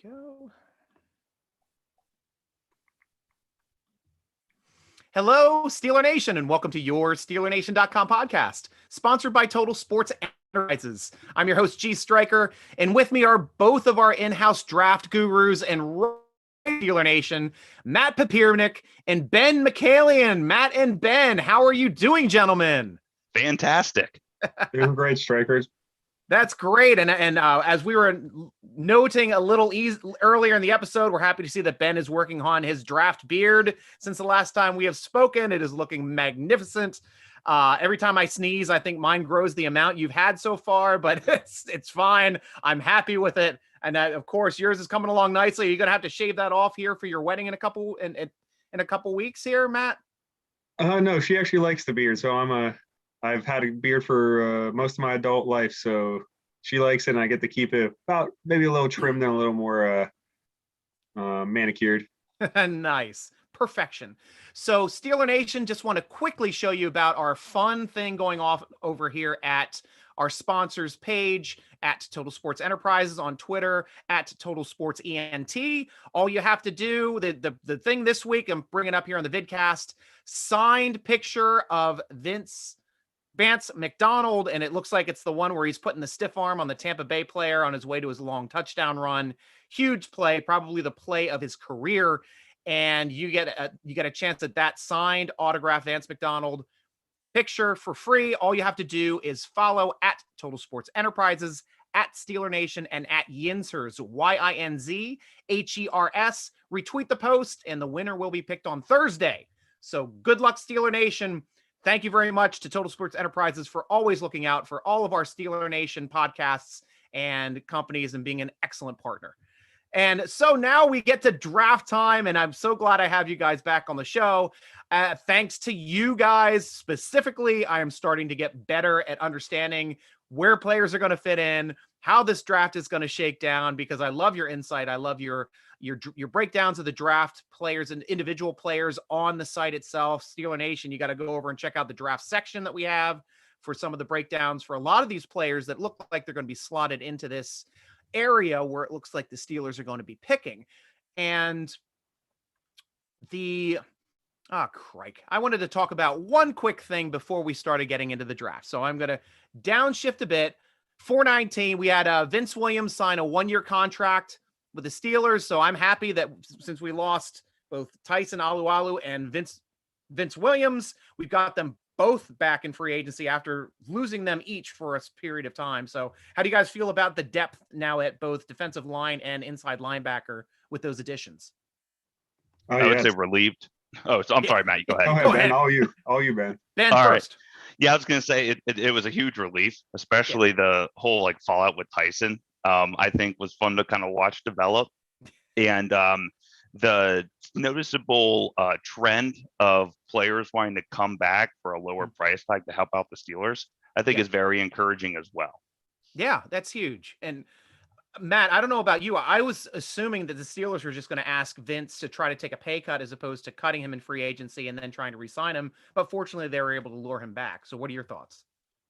go. Hello, Steeler Nation, and welcome to your SteelerNation.com podcast, sponsored by Total Sports Enterprises. I'm your host, G.Stryker, and with me are both of our in-house draft gurus and Steeler Nation, Matt Papiernik and Ben Michaelian. Matt and Ben, how are you doing, gentlemen? Fantastic. Doing great, Strikers. That's great. And as we were noting a little earlier in the episode, we're happy to see that Ben is working on his draft beard. Since the last time we have spoken, it is looking magnificent. Every time I sneeze, I think mine grows the amount you've had so far, but it's fine. I'm happy with it. And of course, yours is coming along nicely. You're going to have to shave that off here for your wedding in a couple weeks here, Matt? No, she actually likes the beard. So I've had a beard for most of my adult life, so she likes it, and I get to keep it about maybe a little trimmed and a little more manicured. Nice. Perfection. So Steeler Nation, just want to quickly show you about our fun thing going off over here at our sponsors page at Total Sports Enterprises on Twitter at Total Sports ENT. All you have to do, the thing this week, I'm bringing up here on the vidcast, signed picture of Vance McDonald, and it looks like it's the one where he's putting the stiff arm on the Tampa Bay player on his way to his long touchdown run. Huge play, probably the play of his career. And you get a chance at that signed autograph Vance McDonald picture for free. All you have to do is follow at Total Sports Enterprises, at Steeler Nation, and at Yinzhers, YINZHERS. Retweet the post, and the winner will be picked on Thursday. So good luck, Steeler Nation. Thank you very much to Total Sports Enterprises for always looking out for all of our Steeler Nation podcasts and companies and being an excellent partner. And so now we get to draft time, and I'm so glad I have you guys back on the show. Thanks to you guys specifically, I am starting to get better at understanding where players are going to fit in, how this draft is going to shake down, because I love your insight. I love your breakdowns of the draft players and individual players on the site itself. Steeler Nation, you got to go over and check out the draft section that we have for some of the breakdowns for a lot of these players that look like they're going to be slotted into this area where it looks like the Steelers are going to be picking. And crike. I wanted to talk about one quick thing before we started getting into the draft. So I'm going to downshift a bit. 419, we had Vince Williams sign a 1-year contract with the Steelers. So I'm happy that since we lost both Tyson Alualu and Vince Williams, we've got them both back in free agency after losing them each for a period of time. So how do you guys feel about the depth now at both defensive line and inside linebacker with those additions? I would say relieved. Oh, so I'm sorry, Matt. You go ahead. Go ahead, Ben. All you, Ben. Ben All first. Right. Yeah, I was going to say it was a huge relief, especially the whole fallout with Tyson. I think was fun to kind of watch develop, and the noticeable trend of players wanting to come back for a lower price tag to help out the Steelers, I think is very encouraging as well. Yeah, that's huge. And Matt, I don't know about you. I was assuming that the Steelers were just going to ask Vince to try to take a pay cut as opposed to cutting him in free agency and then trying to re-sign him. But fortunately, they were able to lure him back. So what are your thoughts?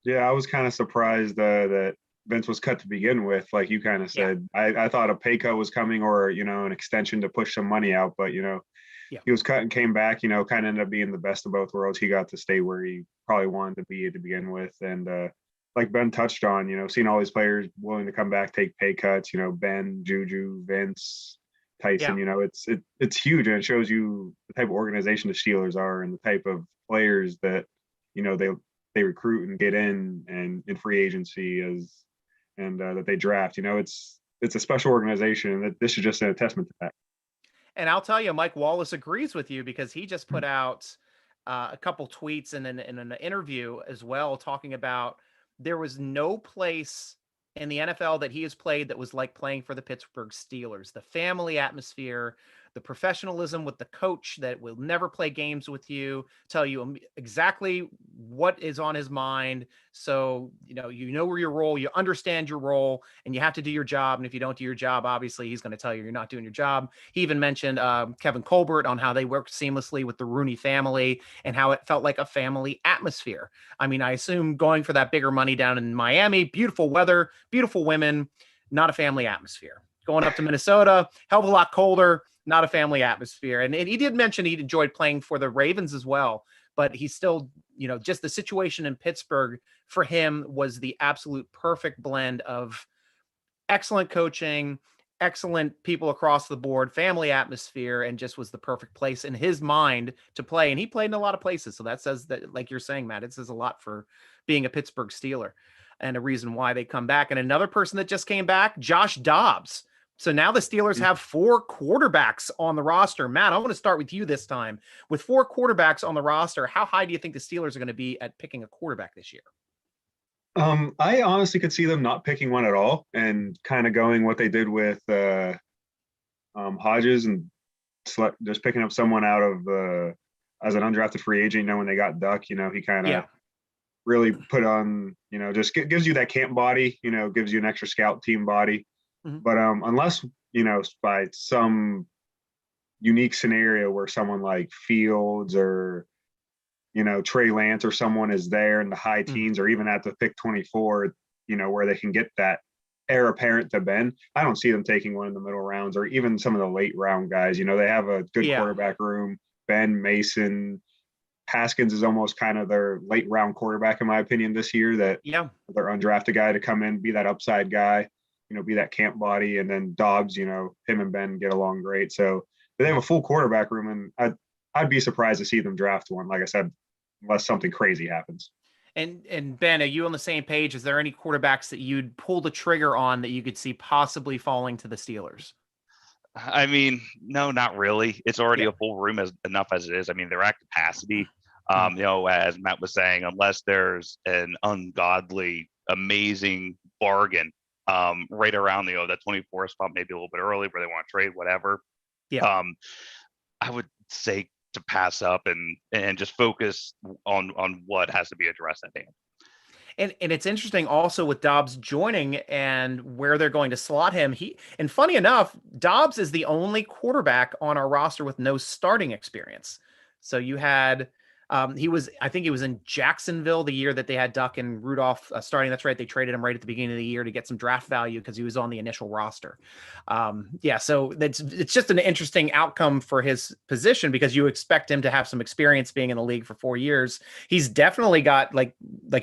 Yeah, I was kind of surprised that Vince was cut to begin with, like you kind of said. Yeah. I thought a pay cut was coming or, an extension to push some money out. But, he was cut and came back, kind of ended up being the best of both worlds. He got to stay where he probably wanted to be to begin with. And like Ben touched on, seeing all these players willing to come back, take pay cuts, Ben, Juju, Vince, Tyson, it's huge. And it shows you the type of organization the Steelers are and the type of players that, they recruit and get in free agency that they draft. It's a special organization, and this is just a testament to that. And I'll tell you, Mike Wallace agrees with you because he just put out a couple tweets and in an interview as well, talking about there was no place in the NFL that he has played that was like playing for the Pittsburgh Steelers. The family atmosphere, the professionalism with the coach that will never play games with you, tell you exactly what is on his mind. So, you know where your role, you understand your role, and you have to do your job. And if you don't do your job, obviously he's going to tell you you're not doing your job. He even mentioned Kevin Colbert on how they worked seamlessly with the Rooney family and how it felt like a family atmosphere. I mean, I assume going for that bigger money down in Miami, beautiful weather, beautiful women, not a family atmosphere. going up to Minnesota, hell of a lot colder, not a family atmosphere. And he did mention he enjoyed playing for the Ravens as well, but he still, just the situation in Pittsburgh for him was the absolute perfect blend of excellent coaching, excellent people across the board, family atmosphere, and just was the perfect place in his mind to play. And he played in a lot of places. So that says that, like you're saying, Matt, it says a lot for being a Pittsburgh Steeler and a reason why they come back. And another person that just came back, Josh Dobbs. So now the Steelers have 4 quarterbacks on the roster. Matt, I want to start with you this time. With 4 quarterbacks on the roster, how high do you think the Steelers are going to be at picking a quarterback this year? I honestly could see them not picking one at all and kind of going what they did with Hodges and just picking up someone out of as an undrafted free agent. When they got Duck, he kind of really put on, just gives you that camp body, gives you an extra scout team body. Mm-hmm. But unless, by some unique scenario where someone like Fields or Trey Lance or someone is there in the high teens or even at the pick 24, where they can get that heir apparent to Ben. I don't see them taking one in the middle rounds or even some of the late round guys. They have a good quarterback room. Ben, Mason, Haskins is almost kind of their late round quarterback, in my opinion, this year, that their undrafted guy to come in, be that upside guy, be that camp body. And then Dobbs, him and Ben get along great. So they have a full quarterback room, and I'd be surprised to see them draft one, like I said, unless something crazy happens. And Ben, are you on the same page? Is there any quarterbacks that you'd pull the trigger on that you could see possibly falling to the Steelers? I mean, no, not really. It's already a full room enough as it is. I mean, they're at capacity. As Matt was saying, unless there's an ungodly, amazing bargain right around that 24 spot, maybe a little bit early where they want to trade, whatever. Yeah. I would say to pass up and just focus on what has to be addressed at hand. And it's interesting also with Dobbs joining and where they're going to slot him. And funny enough, Dobbs is the only quarterback on our roster with no starting experience. So you had I think he was in Jacksonville the year that they had Duck and Rudolph starting. That's right. They traded him right at the beginning of the year to get some draft value because he was on the initial roster. So it's just an interesting outcome for his position because you expect him to have some experience being in the league for 4 years. He's definitely got, like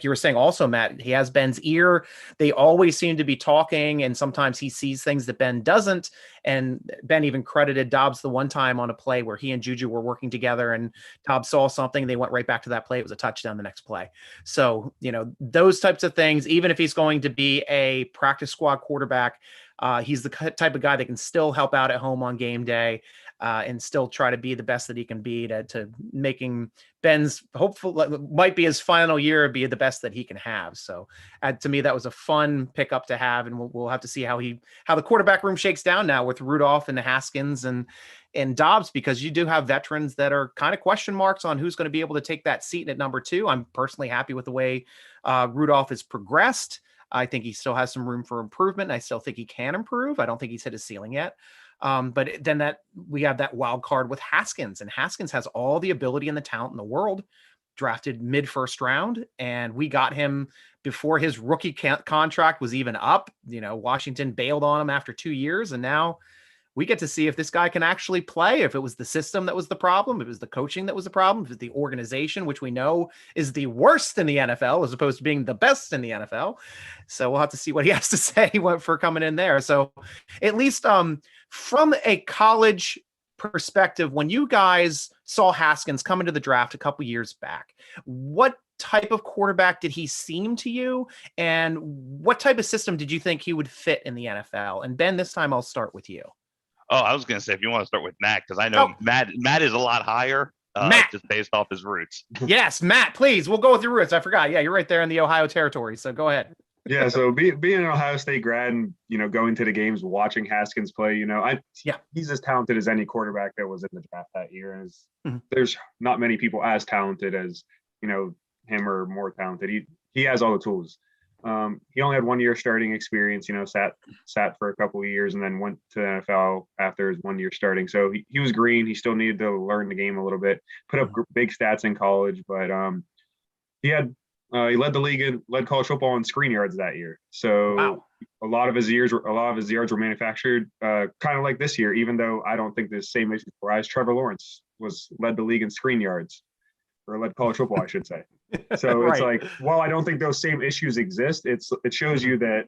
you were saying also, Matt, he has Ben's ear. They always seem to be talking, and sometimes he sees things that Ben doesn't. And Ben even credited Dobbs the one time on a play where he and Juju were working together and Dobbs saw something. They went right back to that play. It was a touchdown the next play. So, those types of things, even if he's going to be a practice squad quarterback, he's the type of guy that can still help out at home on game day and still try to be the best that he can be to making Ben's hopefully might be his final year, be the best that he can have. So to me, that was a fun pickup to have. And we'll have to see how the quarterback room shakes down now with Rudolph and the Haskins and Dobbs, because you do have veterans that are kind of question marks on who's going to be able to take that seat at number 2. I'm personally happy with the way Rudolph has progressed. I think he still has some room for improvement. I still think he can improve. I don't think he's hit his ceiling yet. But then we have that wild card with Haskins, and Haskins has all the ability and the talent in the world, drafted mid first round. And we got him before his rookie contract was even up. Washington bailed on him after 2 years. And now we get to see if this guy can actually play, if it was the system that was the problem, if it was the coaching that was the problem, if it's the organization, which we know is the worst in the NFL as opposed to being the best in the NFL. So we'll have to see what he has to say for coming in there. So at least from a college perspective, when you guys saw Haskins come into the draft a couple years back, what type of quarterback did he seem to you? And what type of system did you think he would fit in the NFL? And Ben, this time I'll start with you. Oh, I was going to say, if you want to start with Matt, because I know Matt is a lot higher, just based off his roots. Yes, Matt, please. We'll go with your roots. I forgot. Yeah, you're right there in the Ohio territory. So go ahead. Yeah, so being an Ohio State grad and, going to the games, watching Haskins play, he's as talented as any quarterback that was in the draft that year. There's not many people as talented as, him or more talented. He has all the tools. He only had 1 year starting experience, sat for a couple of years and then went to the NFL after his 1 year starting. So he was green. He still needed to learn the game a little bit, put up big stats in college, but he led the league led college football in screen yards that year. So, a lot of his yards were manufactured, kind of like this year. Even though I don't think the same issues arise, Trevor Lawrence led the league in screen yards, or led college football, I should say. So Right. it's like, while I don't think those same issues exist, it shows you that,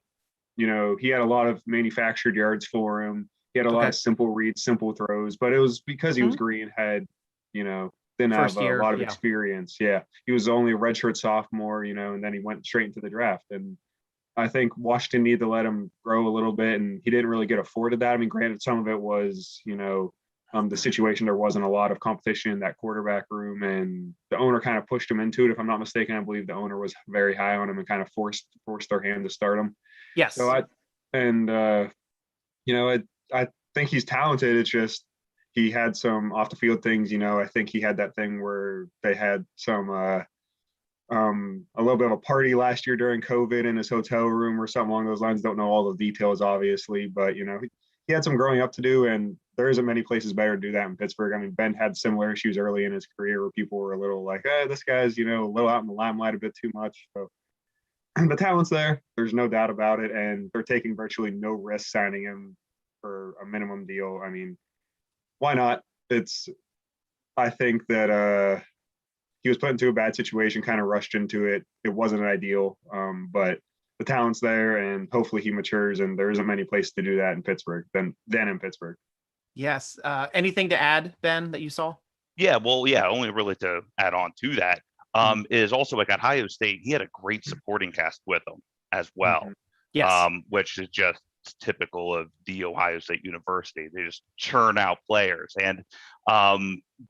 you know, he had a lot of manufactured yards for him. He had a lot of simple reads, simple throws, but it was because he was green, had, you know, didn't First have year, a lot of experience. Yeah. He was only a redshirt sophomore, you know, and then he went straight into the draft. And I think Washington needed to let him grow a little bit, and he didn't really get afforded that. I mean, granted, some of it was, you know, the situation, there wasn't a lot of competition in that quarterback room, and the owner kind of pushed him into it. If I'm not mistaken, I believe the owner was very high on him and kind of forced their hand to start him. Yes. So you know, I think he's talented. It's just he had some off the field things. You know, I think he had that thing where they had some a little bit of a party last year during COVID in his hotel room or something along those lines. Don't know all the details, obviously, but you know, he had some growing up to do, and there isn't many places better to do that in Pittsburgh. I mean, Ben had similar issues early in his career where people were a little like, this guy's, you know, a little out in the limelight a bit too much. So the talent's there. There's no doubt about it. And they're taking virtually no risk signing him for a minimum deal. I mean, why not? I think that he was put into a bad situation, kind of rushed into it. It wasn't ideal, but the talent's there, and hopefully he matures, and there isn't many places to do that in Pittsburgh than in Pittsburgh. Yes. Anything to add, Ben, that you saw? Yeah, well, yeah, only really to add on to that is also like at Ohio State, he had a great supporting cast with him as well. Yes. Which is just typical of the Ohio State University. They just churn out players, and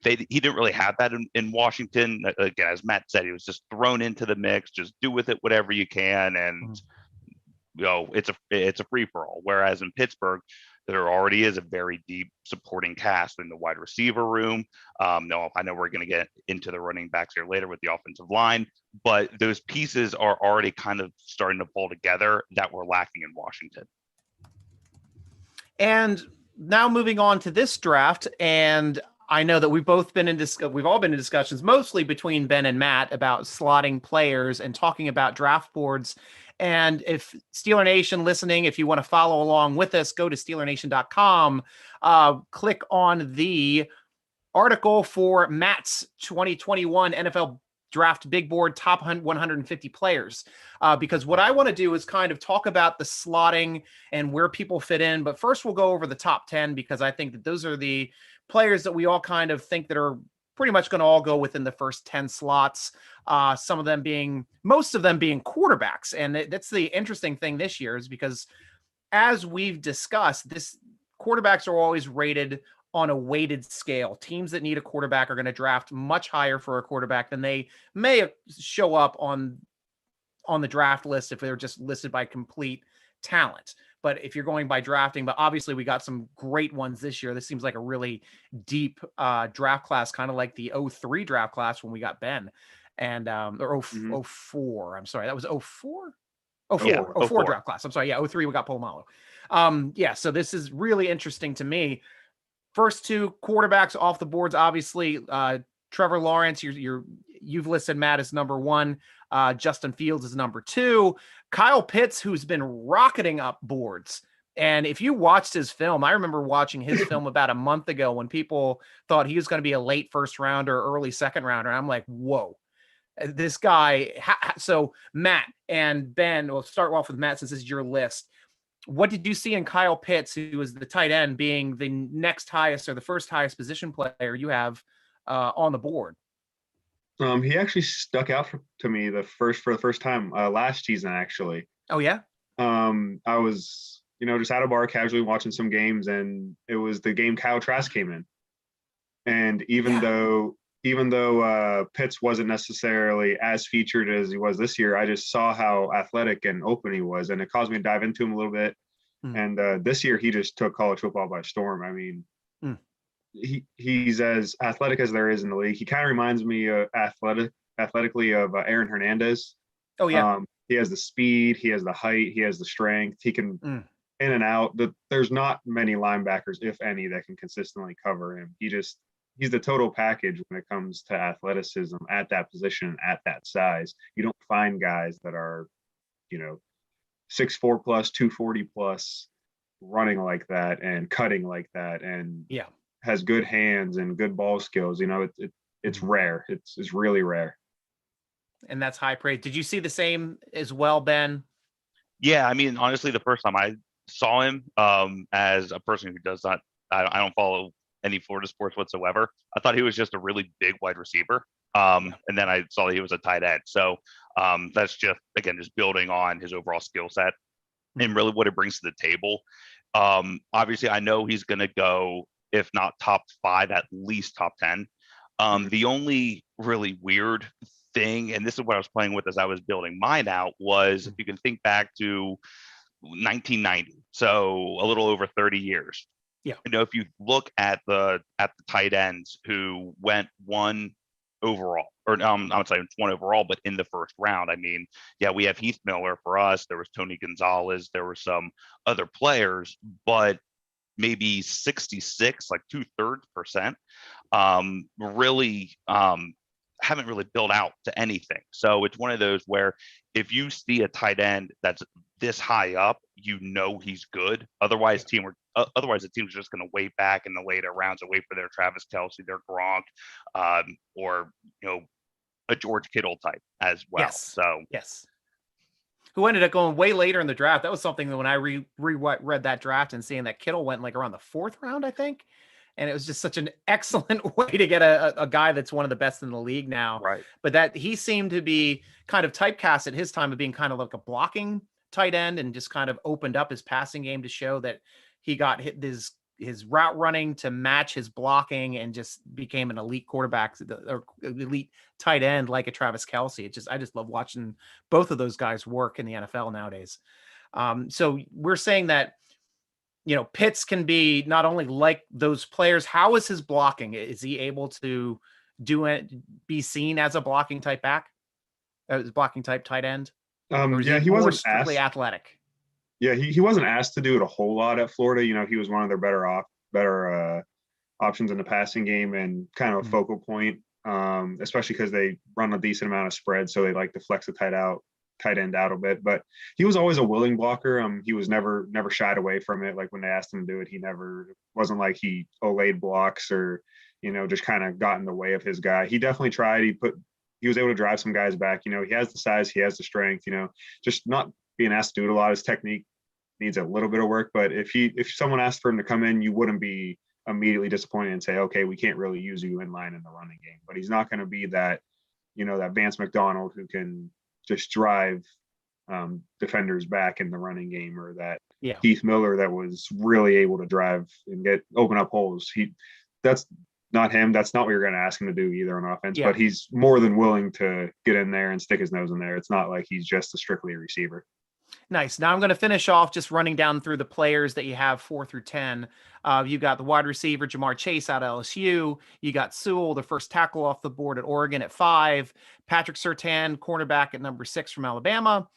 he didn't really have that in Washington. Again, as Matt said, he was just thrown into the mix. Just do with it whatever you can, and you know, it's a free for all. Whereas in Pittsburgh, there already is a very deep supporting cast in the wide receiver room. No, I know we're going to get into the running backs here later with the offensive line, but those pieces are already kind of starting to fall together that were lacking in Washington. And now moving on to this draft, and I know that we've all been in discussions, mostly between Ben and Matt, about slotting players and talking about draft boards. And if Steeler Nation listening, if you want to follow along with us, go to SteelerNation.com, click on the article for Matt's 2021 NFL Draft Big Board top 150 players, because what I want to do is kind of talk about the slotting and where people fit in. But first, we'll go over the top 10, because I think that those are the players that we all kind of think that are pretty much going to all go within the first 10 slots. Most of them being quarterbacks. And that's the interesting thing this year, is because, as we've discussed, quarterbacks are always rated on a weighted scale. Teams that need a quarterback are going to draft much higher for a quarterback than they may show up on the draft list if they're just listed by complete talent. But if you're going by drafting, but obviously we got some great ones this year. This seems like a really deep draft class, kind of like the 03 draft class when we got Ben, and or 04. I'm sorry, that was 04? 04 draft class. I'm sorry. Yeah, 03 we got Polamalu. Yeah, so this is really interesting to me. First two quarterbacks off the boards, obviously, Trevor Lawrence, you've listed Matt as number one. Justin Fields is number two. Kyle Pitts, who's been rocketing up boards. And if you watched his film, I remember watching his film about a month ago when people thought he was going to be a late first rounder, early second rounder. And I'm like, whoa, this guy. So Matt and Ben, we'll start off with Matt since this is your list. What did you see in Kyle Pitts, who was the tight end, being the next highest or the first highest position player you have on the board? He actually stuck out to me for the first time last season, actually. Oh, yeah? I was, just at a bar casually watching some games, and it was the game Kyle Trask came in. And even though Pitts wasn't necessarily as featured as he was this year, I just saw how athletic and open he was, and it caused me to dive into him a little bit. And this year, he just took college football by storm. I mean, he's as athletic as there is in the league. He kind of reminds me athletically of Aaron Hernandez. Oh, yeah. He has the speed, he has the height, he has the strength. He can in and out. There's not many linebackers, if any, that can consistently cover him. He's the total package when it comes to athleticism at that position, at that size. You don't find guys that are, 6'4" plus, 240 plus, running like that and cutting like that, and has good hands and good ball skills. It's rare. It's really rare. And that's high praise. Did you see the same as well, Ben? Yeah, I mean, honestly, the first time I saw him, as a person who does not, I don't follow any Florida sports whatsoever, I thought he was just a really big wide receiver. And then I saw he was a tight end. So that's just, again, just building on his overall skill set and really what it brings to the table. Obviously, I know he's going to go, if not top 5, at least top 10. The only really weird thing, and this is what I was playing with as I was building mine out, was if you can think back to 1990, so a little over 30 years. Yeah. If you look at the tight ends who went 1 overall, or I would say 1 overall, but in the first round, I mean, yeah, we have Heath Miller for us. There was Tony Gonzalez. There were some other players, but maybe 66, like 2/3%, really haven't really built out to anything. So it's one of those where if you see a tight end that's this high up, he's good. Otherwise, the team's just going to wait back in the later rounds and wait for their Travis Kelce, their Gronk, or a George Kittle type as well. Yes. Who ended up going way later in the draft. That was something that when I read that draft and seeing that Kittle went like around the 4th round, I think. And it was just such an excellent way to get a guy that's one of the best in the league now. Right. But that he seemed to be kind of typecast at his time of being kind of like a blocking tight end, and just kind of opened up his passing game to show that he got his route running to match his blocking, and just became an elite quarterback or elite tight end like a Travis Kelce. I just love watching both of those guys work in the NFL nowadays. So we're saying that, Pitts can be not only like those players. How is his blocking? Is he able to be seen as a blocking type back? As blocking type tight end? He wasn't strictly athletic. Yeah, he wasn't asked to do it a whole lot at Florida. He was one of their better options in the passing game, and kind of a focal point, especially because they run a decent amount of spread, so they like to flex the tight end out a bit. But he was always a willing blocker. He was never shied away from it. Like when they asked him to do it, wasn't like he olayed blocks or just kind of got in the way of his guy. He definitely tried. He was able to drive some guys back. He has the size, he has the strength. Just not being asked to do it a lot. His technique needs a little bit of work, but if someone asked for him to come in, you wouldn't be immediately disappointed and say, okay, we can't really use you in line in the running game. But he's not going to be that, that Vance McDonald who can just drive defenders back in the running game, or that Heath Miller that was really able to drive and open up holes. That's not him. That's not what you're going to ask him to do either on offense, but he's more than willing to get in there and stick his nose in there. It's not like he's just strictly a receiver. Nice. Now I'm going to finish off just running down through the players that you have 4 through 10. You got the wide receiver, Jamar Chase out of LSU. You got Sewell, the first tackle off the board at Oregon at 5. Patrick Surtain, cornerback at number 6 from Alabama.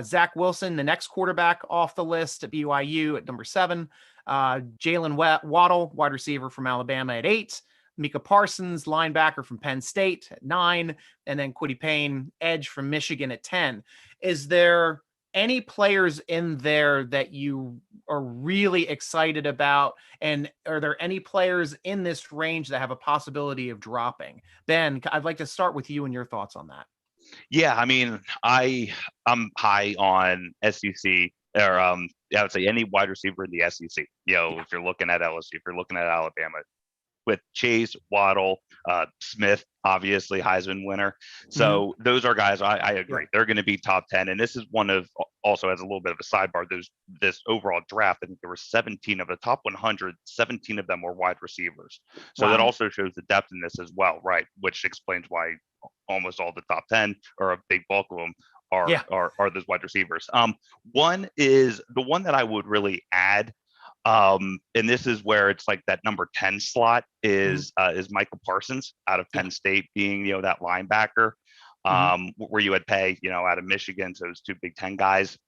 Zack Wilson, the next quarterback off the list at BYU at number 7. Jalen Waddle, wide receiver from Alabama at 8. Micah Parsons, linebacker from Penn State at 9. And then Kwity Paye, edge from Michigan at 10. Is there any players in there that you are really excited about? And are there any players in this range that have a possibility of dropping? Ben, I'd like to start with you and your thoughts on that. Yeah, I mean, I'm high on SEC, or I would say any wide receiver in the SEC. If you're looking at LSU, if you're looking at Alabama, with Chase, Waddle, Smith, obviously Heisman winner. So those are guys I agree. They're going to be top 10. And this is one of, also as a little bit of a sidebar, this overall draft, I think there were 17 of the top 100, 17 of them were wide receivers. So that also shows the depth in this as well, right? Which explains why almost all the top 10, or a big bulk of them, are those wide receivers. One is the one that I would really add, and this is where it's like that number 10 slot is Michael Parsons out of Penn State, being, that linebacker, where you had Paye, out of Michigan. So it's 2 Big Ten guys.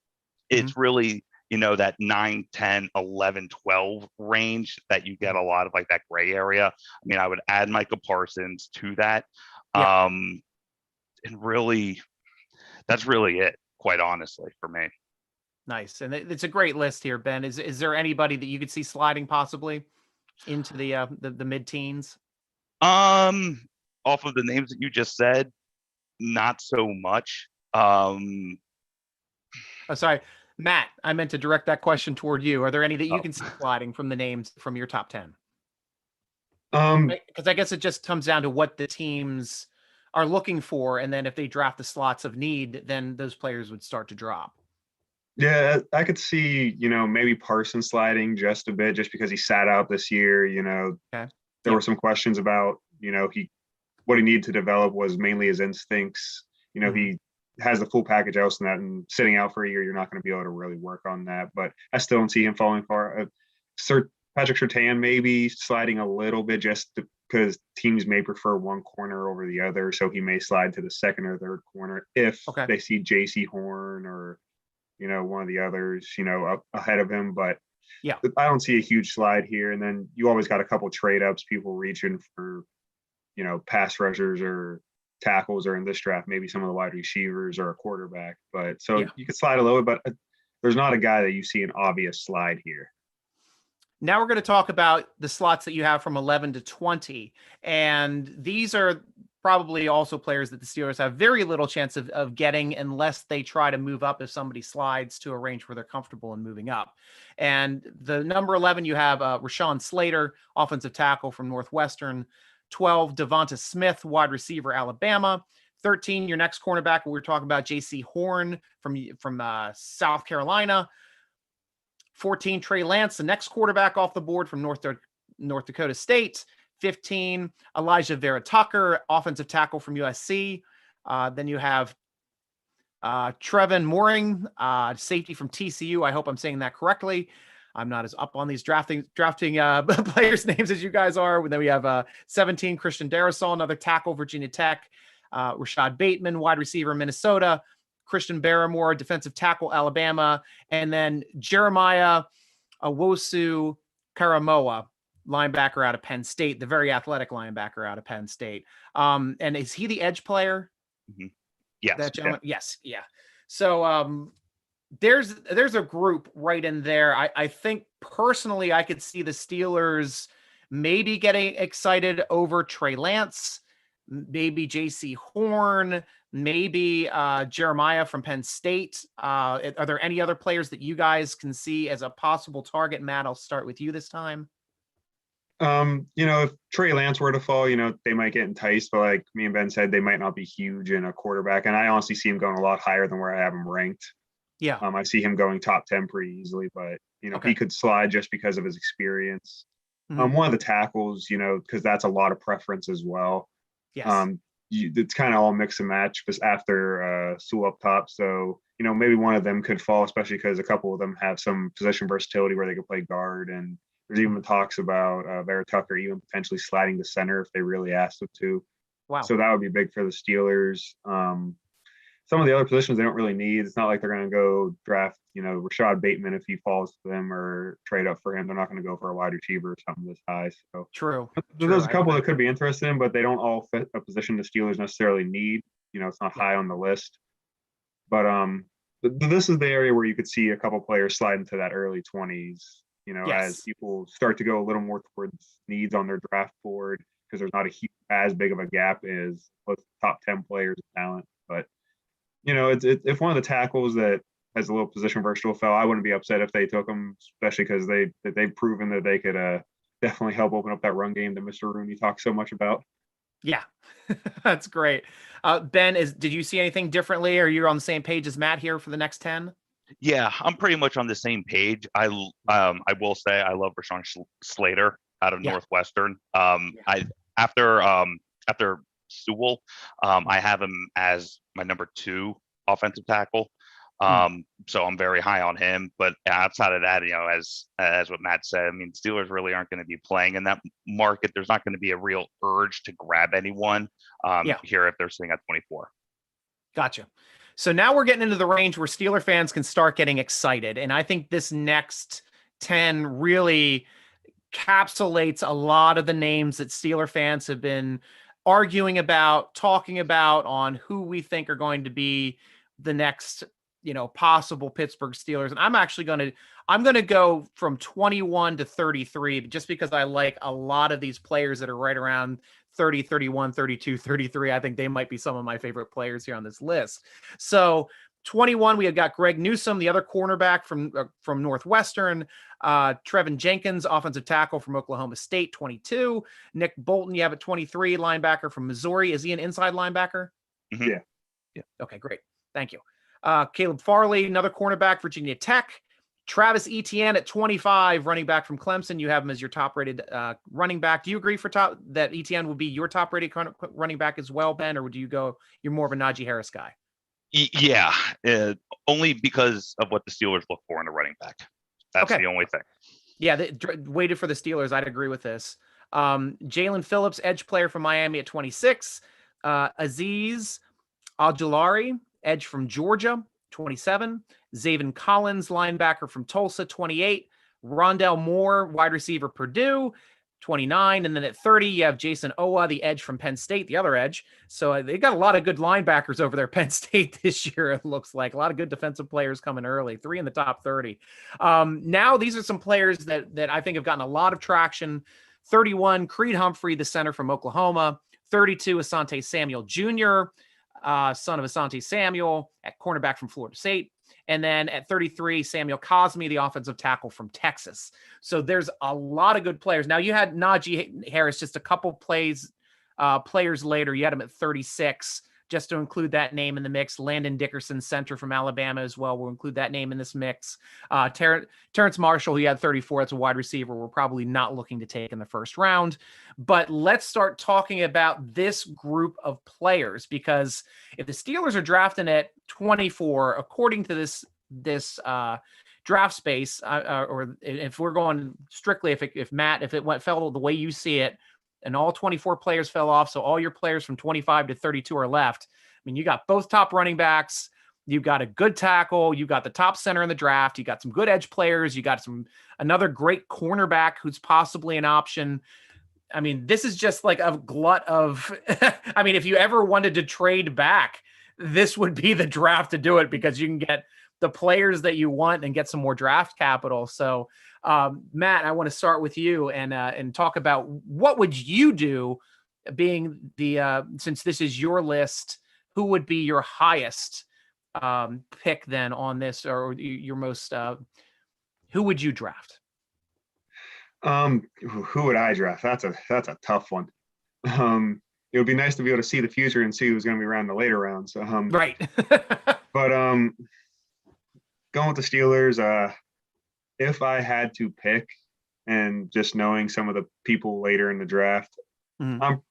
It's really, that 9, 10, 11, 12 range that you get a lot of like that gray area. I mean, I would add Michael Parsons to that. And really, that's really it, quite honestly, for me. Nice. And it's a great list here, Ben. Is there anybody that you could see sliding possibly into the mid-teens? Off of the names that you just said, not so much. Oh, sorry, Matt, I meant to direct that question toward you. Are there any that you can see sliding from the names from your top 10? Because I guess it just comes down to what the teams are looking for. And then if they draft the slots of need, then those players would start to drop. Yeah, I could see, maybe Parsons sliding just a bit just because he sat out this year. Okay. There were some questions about, what he needed to develop was mainly his instincts. He has the full package else in that, and sitting out for a year, you're not going to be able to really work on that. But I still don't see him falling far. Patrick Surtain maybe sliding a little bit just because teams may prefer one corner over the other. So he may slide to the second or third corner if they see J.C. Horn or, one of the others, up ahead of him. But yeah, I don't see a huge slide here. And then you always got a couple trade ups, people reaching for, pass rushers or tackles, or in this draft, maybe some of the wide receivers or a quarterback. But you could slide a little bit, but there's not a guy that you see an obvious slide here. Now we're going to talk about the slots that you have from 11 to 20. And these are probably also players that the Steelers have very little chance of getting unless they try to move up if somebody slides to a range where they're comfortable in moving up. And the number 11, you have Rashawn Slater, offensive tackle from Northwestern. 12, Devonta Smith, wide receiver, Alabama. 13, your next cornerback, we're talking about J.C. Horn from South Carolina. 14, Trey Lance, the next quarterback off the board from North Dakota State. 15, Elijah Vera Tucker, offensive tackle from USC. Then you have Trevin Mooring, safety from TCU. I hope I'm saying that correctly. I'm not as up on these drafting players' names as you guys are. And then we have 17, Christian Darrisaw, another tackle, Virginia Tech. Rashad Bateman, wide receiver, Minnesota. Christian Barrimore, defensive tackle, Alabama. And then Jeremiah Owosu Karamoa, linebacker out of Penn State, the very athletic linebacker out of Penn State. And is he the edge player? Mm-hmm. Yes. That gentleman? Yeah. Yes. Yeah. So there's a group right in there. I think personally I could see the Steelers maybe getting excited over Trey Lance, maybe J.C. Horn, maybe Jeremiah from Penn State. Are there any other players that you guys can see as a possible target? Matt, I'll start with you this time. If Trey Lance were to fall, they might get enticed, but like me and Ben said, they might not be huge in a quarterback. And I honestly see him going a lot higher than where I have him ranked. Yeah. I see him going top 10 pretty easily, but he could slide just because of his experience. Mm-hmm. One of the tackles, because that's a lot of preference as well. Yes. It's kind of all mix and match just after Sewell up top. So, maybe one of them could fall, especially because a couple of them have some position versatility where they could play guard. And there's even talks about Vera Tucker even potentially sliding to center if they really asked him to. Wow. So that would be big for the Steelers. Some of the other positions they don't really need. It's not like they're going to go draft, Rashad Bateman if he falls to them or trade up for him. They're not going to go for a wide receiver or something this high. So True. There's a couple that could be interested in, but they don't all fit a position the Steelers necessarily need. It's not high on the list. But this is the area where you could see a couple players slide into that early 20s, as people start to go a little more towards needs on their draft board because there's not as big of a gap as with top 10 players of talent. But if one of the tackles that has a little position versatile fell, I wouldn't be upset if they took him, especially because they've proven that they could definitely help open up that run game that Mr. Rooney talks so much about. Yeah, that's great. Ben, did you see anything differently? Or you're on the same page as Matt here for the next 10? Yeah, I'm pretty much on the same page. I will say I love Rashawn Slater out of Northwestern. After Sewell, I have him as my number 2 offensive tackle. So I'm very high on him. But outside of that, as what Matt said, I mean, Steelers really aren't going to be playing in that market. There's not going to be a real urge to grab anyone here if they're sitting at 24. Gotcha. So now we're getting into the range where Steeler fans can start getting excited. And I think this next 10 really encapsulates a lot of the names that Steeler fans have been arguing about, talking about on who we think are going to be the next, possible Pittsburgh Steelers. And I'm going to go from 21 to 33, just because I like a lot of these players that are right around 30, 31, 32, 33. I think they might be some of my favorite players here on this list. So 21, we have got Greg Newsome, the other cornerback from Northwestern. Trevin Jenkins, offensive tackle from Oklahoma State, 22. Nick Bolton, you have at 23, linebacker from Missouri. Is he an inside linebacker? Mm-hmm. Yeah. Okay, great. Thank you. Caleb Farley, another cornerback, Virginia Tech. Travis Etienne at 25, running back from Clemson. You have him as your top-rated running back. Do you agree that Etienne will be your top-rated running back as well, Ben, or would you go, you're more of a Najee Harris guy? Yeah, only because of what the Steelers look for in a running back. That's the only thing. Yeah, they waited for the Steelers. I'd agree with this. Jalen Phillips, edge player from Miami at 26. Azeez Ojulari, edge from Georgia, 27. Zaven Collins, linebacker from Tulsa, 28. Rondell Moore, wide receiver, Purdue, 29. And then at 30, you have Jason Owa, the edge from Penn State, the other edge. So they got a lot of good linebackers over there, Penn State, this year, it looks like. A lot of good defensive players coming early, 3 in the top 30. Now, these are some players that I think have gotten a lot of traction. 31, Creed Humphrey, the center from Oklahoma. 32, Asante Samuel Jr., son of Asante Samuel, at cornerback from Florida State. And then at 33, Samuel Cosme, the offensive tackle from Texas. So there's a lot of good players. Now, you had Najee Harris just a couple players later. You had him at 36, just to include that name in the mix. Landon Dickerson, center from Alabama as well. We'll include that name in this mix. Terence Marshall, he had 34. That's a wide receiver we're probably not looking to take in the first round. But let's start talking about this group of players, because if the Steelers are drafting at 24, according to this draft space, or if we're going strictly, if it fell the way you see it, and all 24 players fell off, so all your players from 25 to 32 are left. I mean, you got both top running backs, you got a good tackle, you got the top center in the draft, you got some good edge players, you got another great cornerback who's possibly an option. I mean, this is just like a glut of I mean, if you ever wanted to trade back, this would be the draft to do it, because you can get the players that you want and get some more draft capital. So Matt, I want to start with you and talk about what would you do, being since this is your list, who would be your highest pick then on this, or your most, who would you draft? Who would I draft? That's a tough one. It would be nice to be able to see the future and see who's going to be around the later rounds. Right. But going with the Steelers, if I had to pick, and just knowing some of the people later in the draft, I'm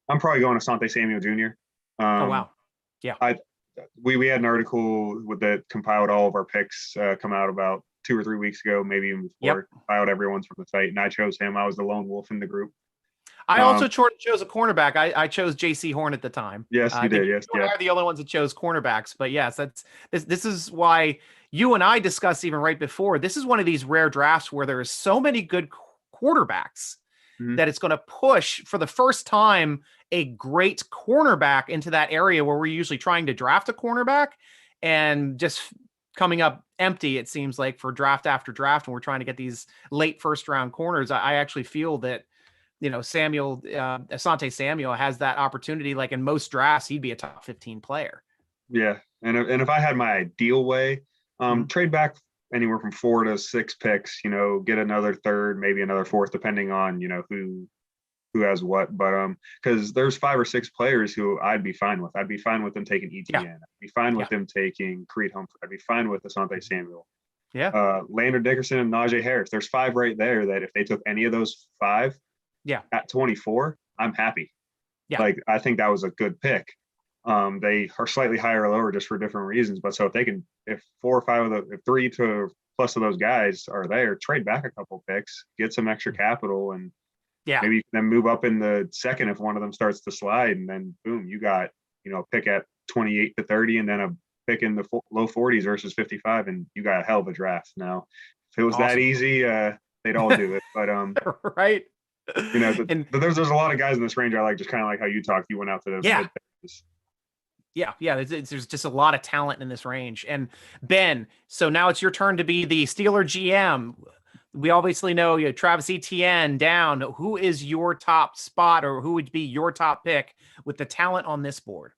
probably going to Asante Samuel Jr. Oh, wow. Yeah. We had an article that compiled all of our picks come out about 2 or 3 weeks ago, maybe even before. Compiled everyone's from the site, and I chose him. I was the lone wolf in the group. I also chose a cornerback. I chose J.C. Horn at the time. Yes, you did. Yes, you are the only ones that chose cornerbacks. But yes, this is why you and I discussed even right before. This is one of these rare drafts where there is so many good quarterbacks that it's going to push for the first time a great cornerback into that area where we're usually trying to draft a cornerback and just coming up empty, it seems like, for draft after draft. And we're trying to get these late first round corners. I actually feel that, Asante Samuel has that opportunity. Like in most drafts, he'd be a top 15 player. Yeah. And if I had my ideal way, trade back anywhere from 4 to 6 picks, get another third, maybe another fourth, depending on, who has what. But because there's 5 or 6 players who I'd be fine with. I'd be fine with them taking Etienne. I'd be fine with them taking Creed Humphrey. I'd be fine with Asante Samuel. Yeah. Landon Dickerson and Najee Harris. There's 5 right there that if they took any of those 5 at 24, I'm happy. Yeah. Like, I think that was a good pick. They are slightly higher or lower just for different reasons. But so if 4 or 5 of if 3 to plus of those guys are there, trade back a couple picks, get some extra capital, and maybe then move up in the second if one of them starts to slide, and then boom, you got a pick at 28 to 30, and then a pick in the low 40s versus 55, and you got a hell of a draft. Now, if it was that easy, they'd all do it. But right. There's a lot of guys in this range I like, just kind of like how you talked. You went out to the Yeah. There's just a lot of talent in this range. And Ben, so now it's your turn to be the Steeler GM. We obviously know you, Travis Etienne down. Who is your top spot, or who would be your top pick with the talent on this board?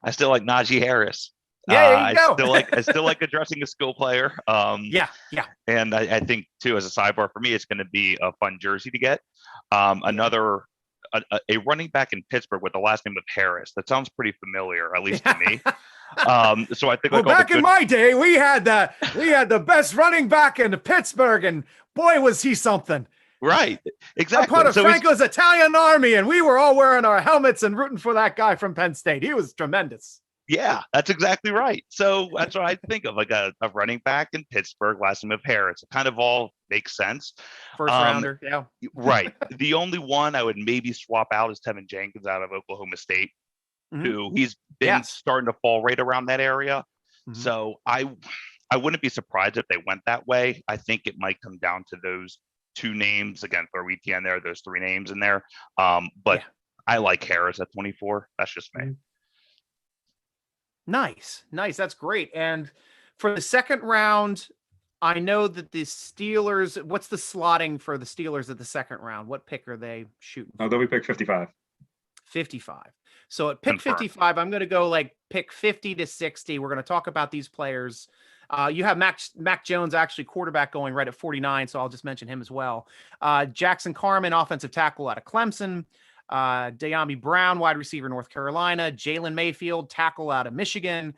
I still like Najee Harris. Yeah, there you go. I still like addressing a skill player. Yeah. And I think too, as a sidebar for me, it's going to be a fun jersey to get. Another a running back in Pittsburgh with the last name of Harris. That sounds pretty familiar, at least to me. So I think well, back in my day, we had the best running back in Pittsburgh, and boy, was he something. Right, exactly. I'm part of Franco's Italian army, and we were all wearing our helmets and rooting for that guy from Penn State. He was tremendous. Yeah, that's exactly right. So that's what I think of, like a running back in Pittsburgh, last name of Harris. It kind of all makes sense. First rounder, yeah. Right. The only one I would maybe swap out is Tevin Jenkins out of Oklahoma State, who he's been starting to fall right around that area. So I wouldn't be surprised if they went that way. I think it might come down to those two names. Again, throw Etienne there, those three names in there. But I like Harris at 24. That's just me. Nice. That's great. And for the second round, I know that the Steelers, what's the slotting for the Steelers at the second round? What pick are they shooting for? Oh, they'll be pick 55. 55. So at pick 55, I'm going to go like pick 50 to 60. We're going to talk about these players. You have Mac Jones, actually quarterback, going right at 49. So I'll just mention him as well. Jackson Carman, offensive tackle out of Clemson. De'Ami Brown, wide receiver, North Carolina. Jalen Mayfield, tackle out of Michigan.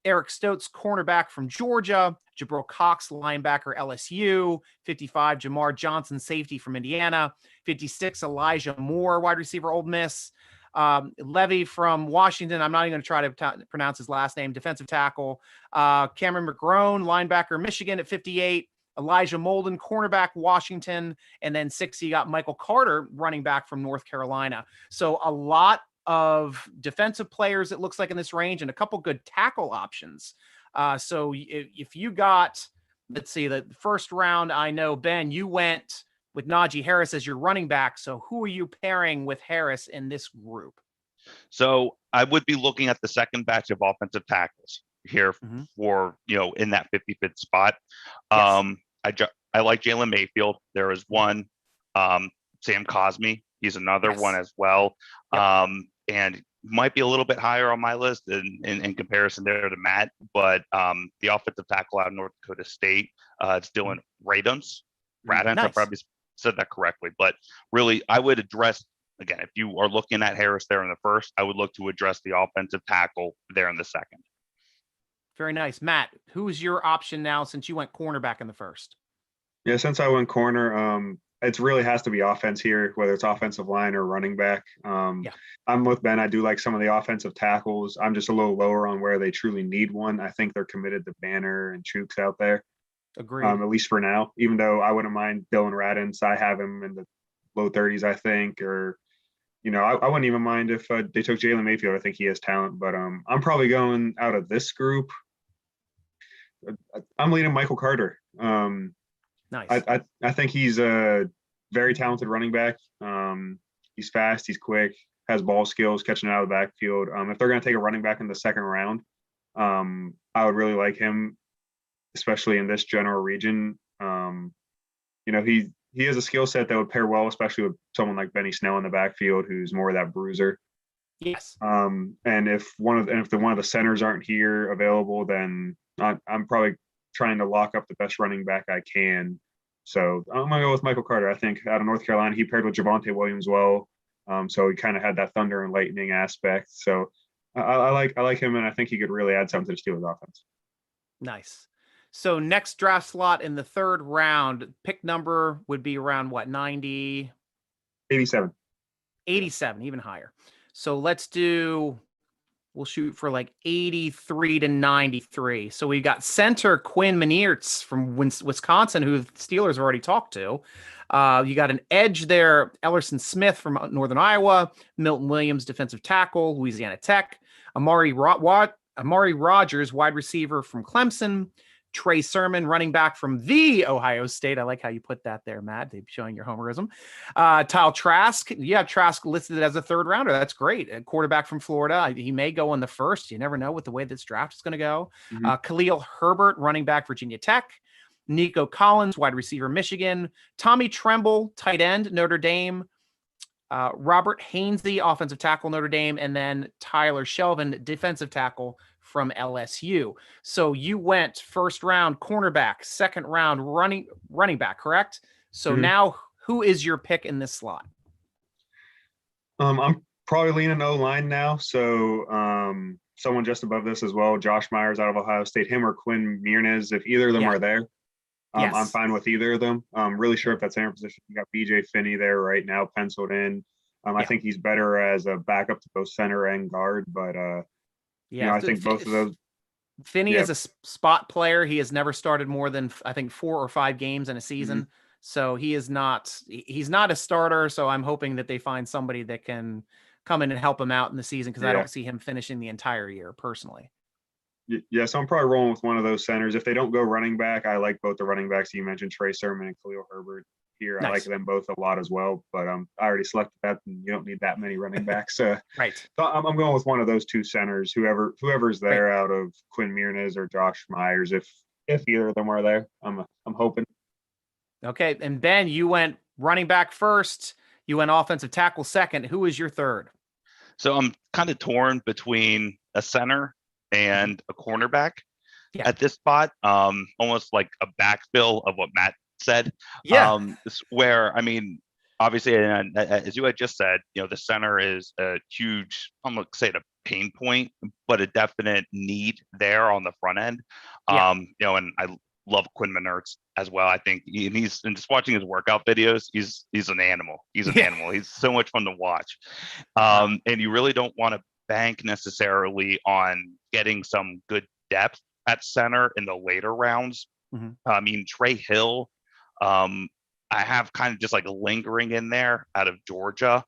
Eric Stokes, cornerback from Georgia. Jabril Cox, linebacker, LSU. 55, Jamar Johnson, safety from Indiana. 56, Elijah Moore, wide receiver, Ole Miss. Levy from Washington. I'm not even going to try to pronounce his last name. Defensive tackle. Cameron McGrone, linebacker, Michigan at 58. Elijah Molden, cornerback, Washington. And then 60, you got Michael Carter, running back from North Carolina. So a lot of defensive players, it looks like, in this range, and a couple good tackle options. So if you got, let's see, the first round, I know, Ben, you went with Najee Harris as your running back. So who are you pairing with Harris in this group? So I would be looking at the second batch of offensive tackles here for, in that 55th spot. I like Jalen Mayfield. There is one, Sam Cosmi. He's another one as well. And might be a little bit higher on my list in comparison there to Matt, but the offensive tackle out of North Dakota State, it's Dylan Radunz. I probably said that correctly, but really I would address, again, if you are looking at Harris there in the first, I would look to address the offensive tackle there in the second. Very nice. Matt, who's your option now since you went cornerback in the first? Yeah, since I went corner, it really has to be offense here, whether it's offensive line or running back. I'm with Ben. I do like some of the offensive tackles. I'm just a little lower on where they truly need one. I think they're committed to Banner and Chooks out there. Agreed. At least for now, even though I wouldn't mind Dylan Radunz. I have him in the low 30s, I think, or, I wouldn't even mind if they took Jalen Mayfield. I think he has talent, but I'm probably going out of this group. I'm leading Michael Carter. Nice. I think he's a very talented running back. He's fast, he's quick, has ball skills, catching out of the backfield. If they're going to take a running back in the second round, I would really like him, especially in this general region. He has a skill set that would pair well, especially with someone like Benny Snell in the backfield, who's more of that bruiser. Yes. And if one of the centers aren't here available, then I'm probably trying to lock up the best running back I can. So I'm gonna go with Michael Carter. I think out of North Carolina, he paired with Javonte Williams well. So he kind of had that thunder and lightning aspect. So I like him, and I think he could really add something to the Steelers offense. Nice. So next draft slot in the third round, pick number would be around what, 90? 87. 87, even higher. So we'll shoot for like 83 to 93. So we got center Quinn Mcnurts from Wisconsin, who the Steelers have already talked to. You got an edge there, Ellerson Smith from Northern Iowa, Milton Williams, defensive tackle, Louisiana Tech, Amari Rogers, wide receiver from Clemson, Trey Sherman, running back from the Ohio State. I like how you put that there, Matt. They're showing your homerism. Kyle Trask. You have Trask listed as a third rounder. That's great. A quarterback from Florida. He may go in the first. You never know with the way this draft is going to go. Cleo Herbert, running back, Virginia Tech. Nico Collins, wide receiver, Michigan. Tommy Tremble, tight end, Notre Dame. Robert Hainesy, offensive tackle, Notre Dame. And then Tyler Shelvin, defensive tackle from LSU. So you went first round cornerback, second round running back, correct? So now who is your pick in this slot? I'm probably leaning O-line now. So someone just above this as well, Josh Myers out of Ohio State, him or Quinn Mcnurts, if either of them are there. Yes. I'm fine with either of them. I'm really sure if that center position, you got BJ Finney there right now penciled in. I think he's better as a backup to both center and guard, but I think both of those. Finney is a spot player. He has never started more than, I think, 4 or 5 games in a season. So he's not a starter. So I'm hoping that they find somebody that can come in and help him out in the season, because I don't see him finishing the entire year personally. Yeah, so I'm probably rolling with one of those centers. If they don't go running back, I like both the running backs you mentioned, Trey Sherman and Cleo Herbert here. Nice. I like them both a lot as well, but I already selected that, and you don't need that many running backs. Right. So I'm going with one of those two centers, whoever's there out of Quinn Mcnurts or Josh Myers, if either of them are there. I'm hoping. Okay, and Ben, you went running back first. You went offensive tackle second. Who is your third? So I'm kind of torn between a center and a cornerback at this spot, almost like a backfill of what Matt said. Where, I mean, obviously, and as you had just said, the center is a huge, I'm going to say a pain point, but a definite need there on the front end. And I love Quinn Mcnurts as well. I think he's just watching his workout videos. He's an animal. He's an animal. He's so much fun to watch. And you really don't want to bank necessarily on getting some good depth at center in the later rounds. I mean, Trey Hill, I have kind of just like lingering in there out of Georgia,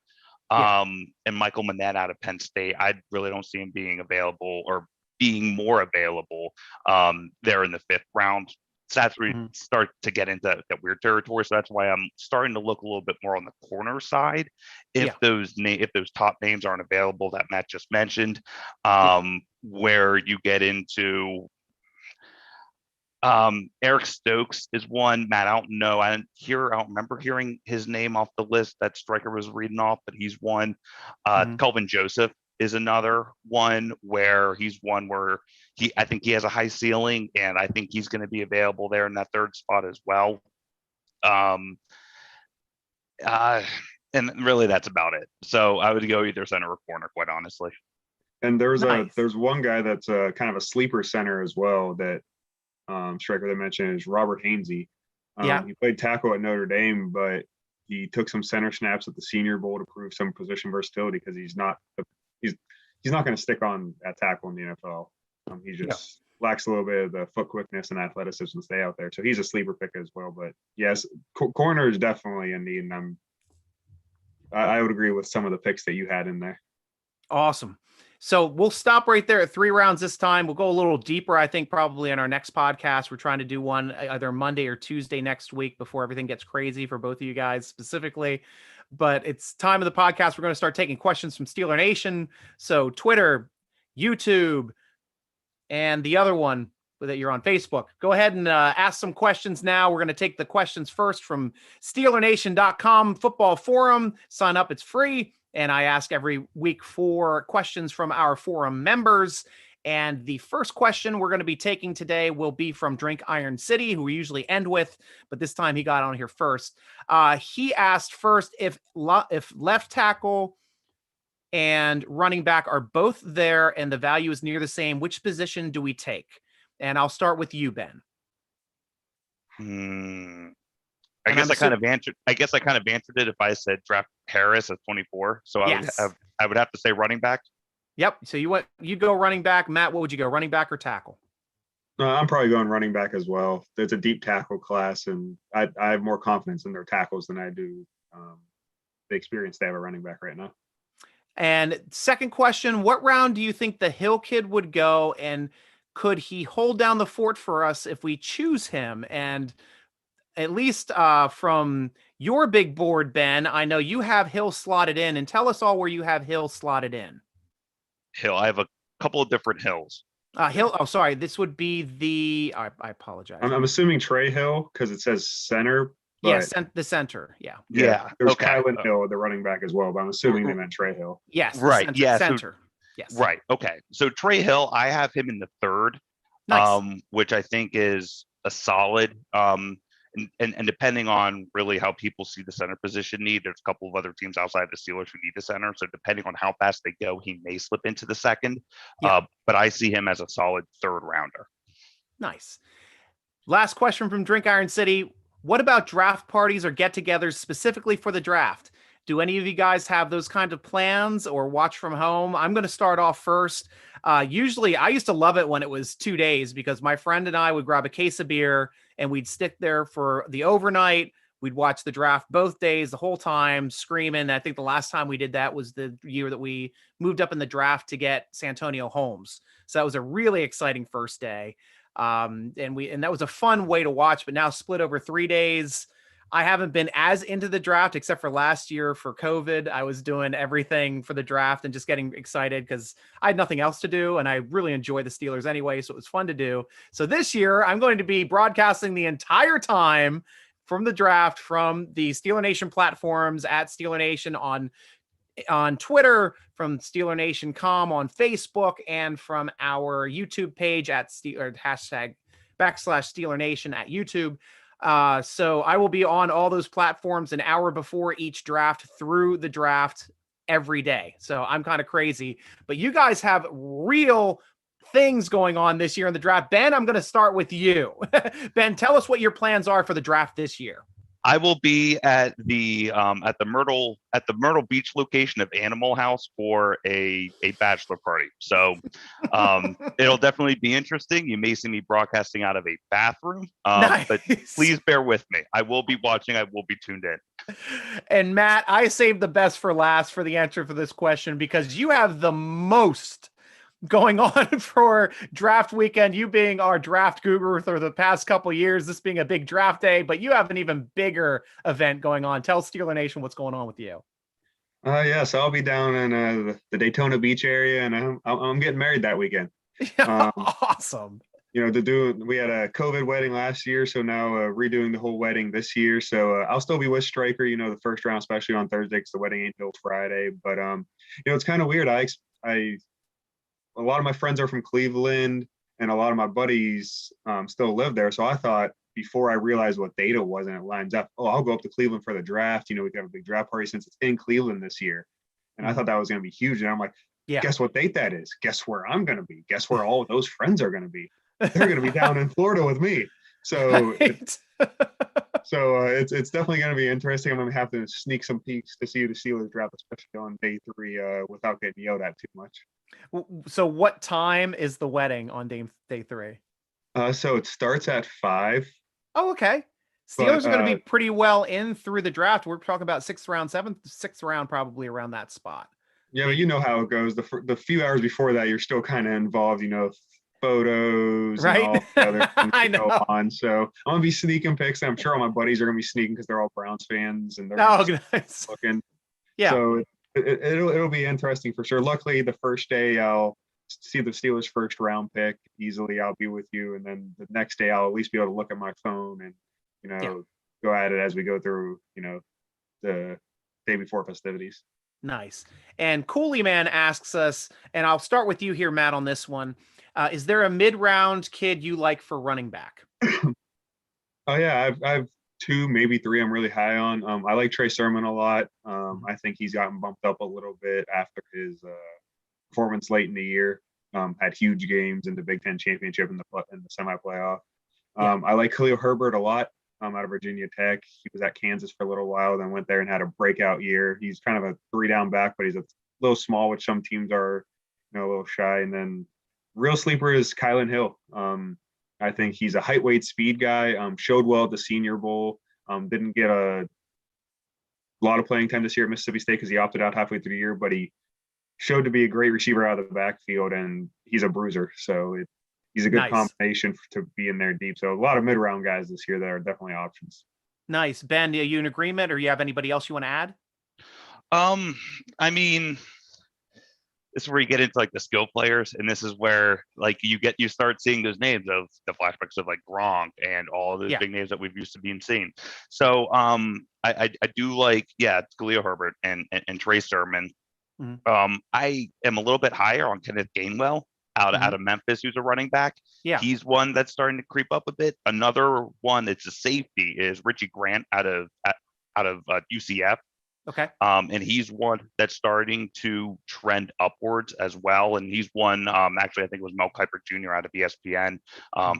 and Michael Manette out of Penn State. I really don't see him being available or being more available there in the 5th round. So that's where you start to get into that weird territory. So that's why I'm starting to look a little bit more on the corner side. If those top names aren't available that Matt just mentioned, where you get into Eric Stokes is one. Matt, I don't know. I don't remember hearing his name off the list that Stryker was reading off, but he's one. Kelvin Joseph is another one where I think he has a high ceiling, and I think he's going to be available there in that 3rd spot as well. And really that's about it. So I would go either center or corner, quite honestly. And there's one guy that's kind of a sleeper center as well that Stryker that mentioned is Robert Hainesy. He played tackle at Notre Dame, but he took some center snaps at the Senior Bowl to prove some position versatility, because he's not going to stick on at tackle in the NFL. He just lacks a little bit of the foot quickness and athleticism to stay out there. So he's a sleeper pick as well. But yes, corner is definitely a need, and I would agree with some of the picks that you had in there. Awesome. So we'll stop right there at 3 rounds this time. We'll go a little deeper, I think, probably in our next podcast. We're trying to do one either Monday or Tuesday next week before everything gets crazy for both of you guys specifically. But it's time of the podcast. We're going to start taking questions from Steeler Nation. So Twitter, YouTube, and the other one that you're on Facebook. Go ahead and ask some questions now. We're going to take the questions first from SteelerNation.com football forum. Sign up. It's free. And I ask every week 4 questions from our forum members. And the first question we're going to be taking today will be from Drink Iron City, who we usually end with, but this time he got on here first. He asked first if left tackle and running back are both there and the value is near the same, which position do we take? And I'll start with you, Ben. I guess I kind of answered it if I said draft Harris at 24. So I would have to say running back. Yep. So you go running back. Matt, what would you go, running back or tackle? I'm probably going running back as well. There's a deep tackle class, and I have more confidence in their tackles than I do the experience they have a running back right now. And second question, what round do you think the Hill kid would go? And could he hold down the fort for us if we choose him? And at least from your big board, Ben, I know you have Hill slotted in, and tell us all where you have Hill slotted in. Hill. I have a couple of different Hills. Hill. Oh, sorry. This would be the. I apologize. I'm assuming Trey Hill because it says center. Yes, the center. Yeah. There's okay. Kylan Hill, the running back as well, but I'm assuming they meant Trey Hill. Yes. Right. Center. Yes. Right. Okay. So Trey Hill, I have him in the third, nice. Which I think is a solid. And depending on really how people see the center position need, there's a couple of other teams outside the Steelers who need a center. So depending on how fast they go, he may slip into the second. But I see him as a solid third rounder. Nice. Last question from Drink Iron City. What about draft parties or get-togethers specifically for the draft? Do any of you guys have those kind of plans or watch from home? I'm going to start off first. Usually, I used to love it when it was 2 days because my friend and I would grab a case of beer and we'd stick there for the overnight. We'd watch the draft both days, the whole time, screaming. I think the last time we did that was the year that we moved up in the draft to get Santonio Holmes. So that was a really exciting first day. And that was a fun way to watch, but now split over 3 days. I haven't been as into the draft except for last year for COVID. I was doing everything for the draft and just getting excited because I had nothing else to do. And I really enjoy the Steelers anyway. So it was fun to do. So this year I'm going to be broadcasting the entire time from the draft from the Steeler Nation platforms at Steeler Nation on Twitter, from Steeler Nation.com on Facebook, and from our YouTube page at #/Steeler Nation at YouTube. So I will be on all those platforms an hour before each draft through the draft every day. So I'm kind of crazy, but you guys have real things going on this year in the draft. Ben, I'm going to start with you. Ben, tell us what your plans are for the draft this year. I will be at the Myrtle Beach location of Animal House for a bachelor party. So it'll definitely be interesting. You may see me broadcasting out of a bathroom, nice. But please bear with me. I will be watching. I will be tuned in. And Matt, I saved the best for last for the answer for this question because you have the most going on for draft weekend, you being our draft guru for the past couple of years, this being a big draft day, but you have an even bigger event going on. Tell Steeler Nation what's going on with you. So I'll be down in the Daytona Beach area, and I'm getting married that weekend. Awesome. We had a COVID wedding last year, so now redoing the whole wedding this year. So I'll still be with Stryker, the first round, especially on Thursday, because the wedding ain't till Friday. But it's kind of weird. A lot of my friends are from Cleveland, and a lot of my buddies still live there. So I thought before I realized what date it was and it lines up, I'll go up to Cleveland for the draft. We got a big draft party since it's in Cleveland this year. And I thought that was going to be huge. And I'm like, guess what date that is? Guess where I'm going to be? Guess where all of those friends are going to be? They're going to be down in Florida with me. So, right. It's definitely going to be interesting. I'm going to have to sneak some peeks to see the Steelers draft, especially on day 3, without getting yelled at too much. So what time is the wedding on day 3? So it starts at 5. Oh, okay. Steelers are going to be pretty well in through the draft. We're talking about 6th round, 6th round, probably around that spot. Yeah, but you know how it goes. The few hours before that, you're still kind of involved, photos right? And all the other things I know. Go on. So I'm going to be sneaking pics. I'm sure all my buddies are going to be sneaking because they're all Browns fans and they're nice. looking. Yeah. So it'll be interesting for sure. Luckily, the first day I'll see the Steelers' first round pick easily. I'll be with you, and then the next day I'll at least be able to look at my phone and go at it as we go through the day before festivities. Nice. And Cooley Man asks us, and I'll start with you here, Matt, on this one. Is there a mid-round kid you like for running back? Oh yeah, I've 2, maybe 3 I'm really high on. I like Trey Sherman a lot. I think he's gotten bumped up a little bit after his performance late in the year. Had huge games in the Big Ten championship in the semi-playoff. I like Cleo Herbert a lot out of Virginia Tech. He was at Kansas for a little while, then went there and had a breakout year. He's kind of a 3-down back, but he's a little small, which some teams are a little shy. And then real sleeper is Kylan Hill. I think he's a height, weight, speed guy. Showed well at the Senior Bowl. Didn't get a lot of playing time this year at Mississippi State because he opted out halfway through the year, but he showed to be a great receiver out of the backfield, and he's a bruiser. So he's a good Nice. combination to be in there deep. So a lot of mid-round guys this year that are definitely options. Nice. Ben, are you in agreement, or you have anybody else you want to add? I mean, this is where you get into like the skill players, and this is where like you start seeing those names of the flashbacks of like Gronk and all those big names that we've used to being seen. So I do like Cleo Herbert and Trey Sherman. Mm-hmm. I am a little bit higher on Kenneth Gainwell out of Memphis, who's a running back. Yeah, he's one that's starting to creep up a bit. Another one that's a safety is Richie Grant out of UCF. Okay. And he's one that's starting to trend upwards as well. And he's one, actually, I think it was Mel Kiper Jr. out of ESPN,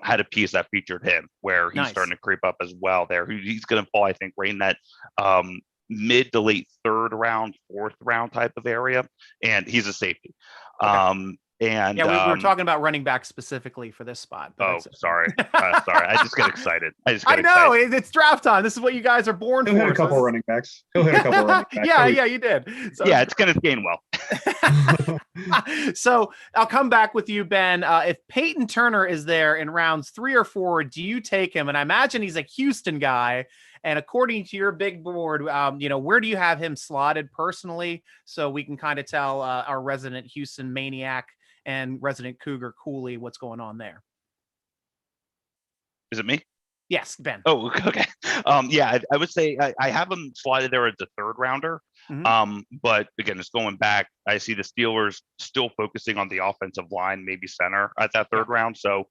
had a piece that featured him where he's starting to creep up as well there. He's going to fall, I think, right in that mid to late third round, fourth round type of area. And he's a safety. Okay. And we were talking about running back specifically for this spot. Oh, sorry. Sorry. I just get excited. I know it's draft time. This is what you guys are born for. He'll hit a couple running backs. Yeah, you did. So. Yeah, it's Kenneth Gainwell. So I'll come back with you, Ben. If Peyton Turner is there in rounds 3 or 4, do you take him? And I imagine he's a Houston guy. And according to your big board, where do you have him slotted personally? So we can kind of tell our resident Houston maniac and resident Cougar Cooley what's going on there. Is it me? Yes, Ben. Oh, okay. I would say I have him slotted there as a third rounder. Mm-hmm. But again, just going back, I see the Steelers still focusing on the offensive line, maybe center at that third round. So,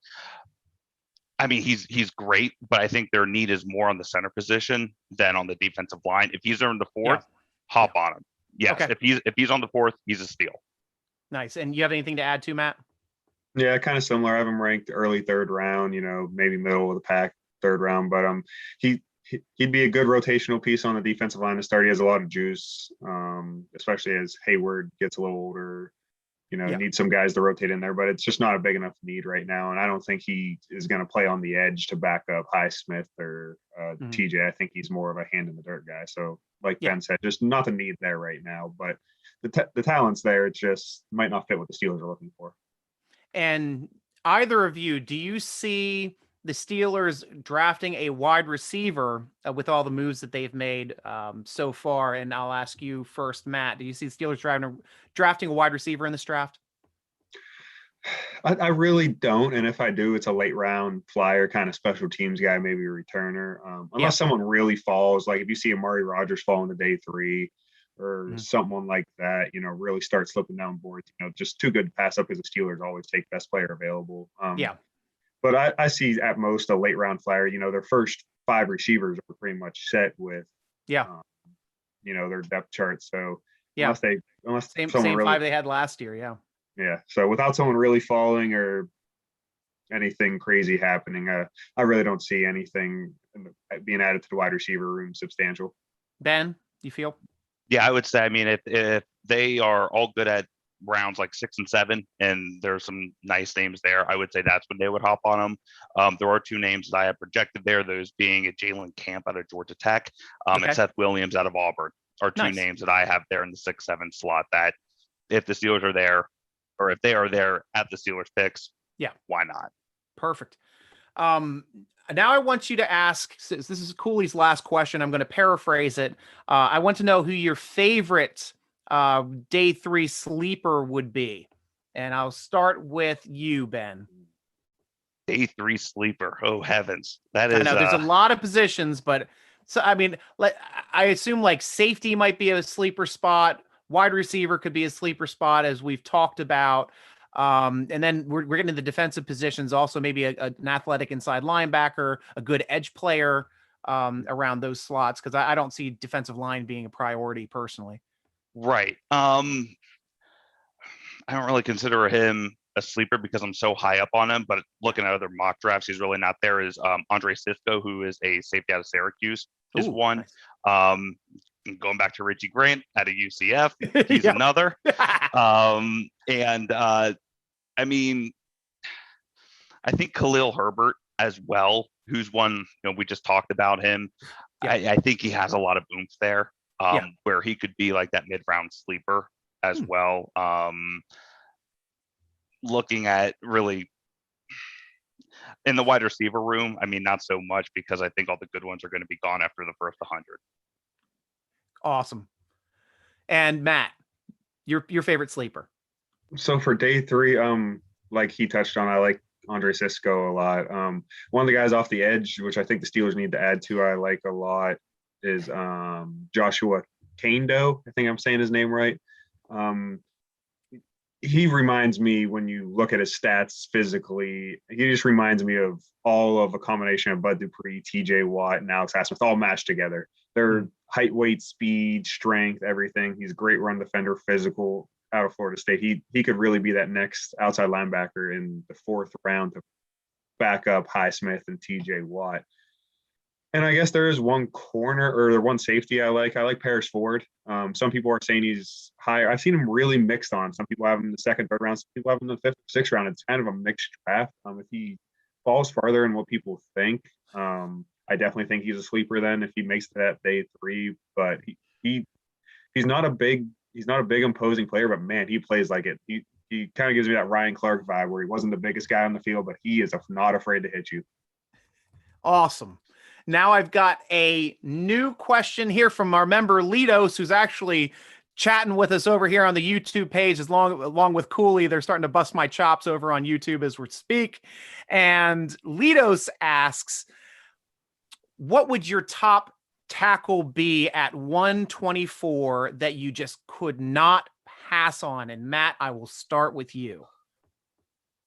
I mean, he's great, but I think their need is more on the center position than on the defensive line. If he's in the fourth, hop on him. Yes, okay. If he's on the fourth, he's a steal. Nice. And you have anything to add to, Matt? Yeah, kind of similar. I have him ranked early third round, maybe middle of the pack third round, but he'd be a good rotational piece on the defensive line to start. He has a lot of juice, especially as Hayward gets a little older, need some guys to rotate in there, but it's just not a big enough need right now. And I don't think he is going to play on the edge to back up Highsmith or TJ. I think he's more of a hand in the dirt guy. So like Ben said, just not the need there right now, but the talent's there. It just might not fit what the Steelers are looking for. And either of you, do you see the Steelers drafting a wide receiver with all the moves that they've made so far? And I'll ask you first, Matt. Do you see the Steelers drafting a wide receiver in this draft? I really don't. And if I do, it's a late round flyer kind of special teams guy, maybe a returner. Unless someone really falls, like if you see Amari Rodgers fall into day 3 or someone like that, really start slipping down boards, just too good to pass up because the Steelers always take best player available. But I see at most a late round flyer. Their first 5 receivers are pretty much set with, their depth chart. So unless same really, 5 they had last year. Yeah. So without someone really falling or anything crazy happening, I really don't see anything being added to the wide receiver room substantial. Ben, you feel? Yeah, I would say, I mean, if they are all good at rounds like 6 and 7, and there's some nice names there, I would say that's when they would hop on them. There are 2 names that I have projected there, those being a Jalen Camp out of Georgia Tech, and Seth Williams out of Auburn are 2 names that I have there in the 6-7 slot that if the Steelers are there, or if they are there at the Steelers picks, why not? Perfect. Now I want you to ask, this is Cooley's last question. I'm going to paraphrase it. I want to know who your favorite day 3 sleeper would be. And I'll start with you, Ben. Day 3 sleeper. Oh, heavens. That is. I know there's a lot of positions, but so, I mean, I assume like safety might be a sleeper spot. Wide receiver could be a sleeper spot, as we've talked about. And then we're getting to the defensive positions, also maybe an athletic inside linebacker, a good edge player around those slots, because I don't see defensive line being a priority personally. Right. I don't really consider him a sleeper because I'm so high up on him, but looking at other mock drafts, he's really not there. Is Andre Sisko, who is a safety out of Syracuse, is one. Nice. Going back to Richie Grant out of UCF, he's another. I mean, I think Khalil Herbert as well, who's one, we just talked about him. I think he has a lot of oomph there, where he could be like that mid-round sleeper as well. Looking at really in the wide receiver room, I mean, not so much because I think all the good ones are going to be gone after the first 100. Awesome. And Matt, your favorite sleeper. So for day 3, like he touched on, I like Andre Sisko a lot. One of the guys off the edge, which I think the Steelers need to add to, I like a lot, is Joshua Kando. I think I'm saying his name right. He reminds me, when you look at his stats physically, he just reminds me of all of a combination of Bud Dupree, TJ Watt, and Alex Highsmith all mashed together. They're height, weight, speed, strength, everything. He's a great run defender, physical, out of Florida State. He could really be that next outside linebacker in the 4th round to back up Highsmith and TJ Watt. And I guess there is one corner or one safety I like. I like Paris Ford. Some people are saying he's higher. I've seen him really mixed on. Some people have him in the 2nd, 3rd round. Some people have him in the 5th, 6th round. It's kind of a mixed draft. If he falls farther in what people think, I definitely think he's a sleeper then if he makes that day 3. But he's not a big imposing player, but man, he plays like it. He kind of gives me that Ryan Clark vibe where he wasn't the biggest guy on the field, but he is not afraid to hit you. Awesome. Now I've got a new question here from our member Lidos, who's actually chatting with us over here on the YouTube page, along with Cooley. They're starting to bust my chops over on YouTube as we speak. And Lidos asks, what would your top tackle be at 124 that you just could not pass on? And Matt, I will start with you.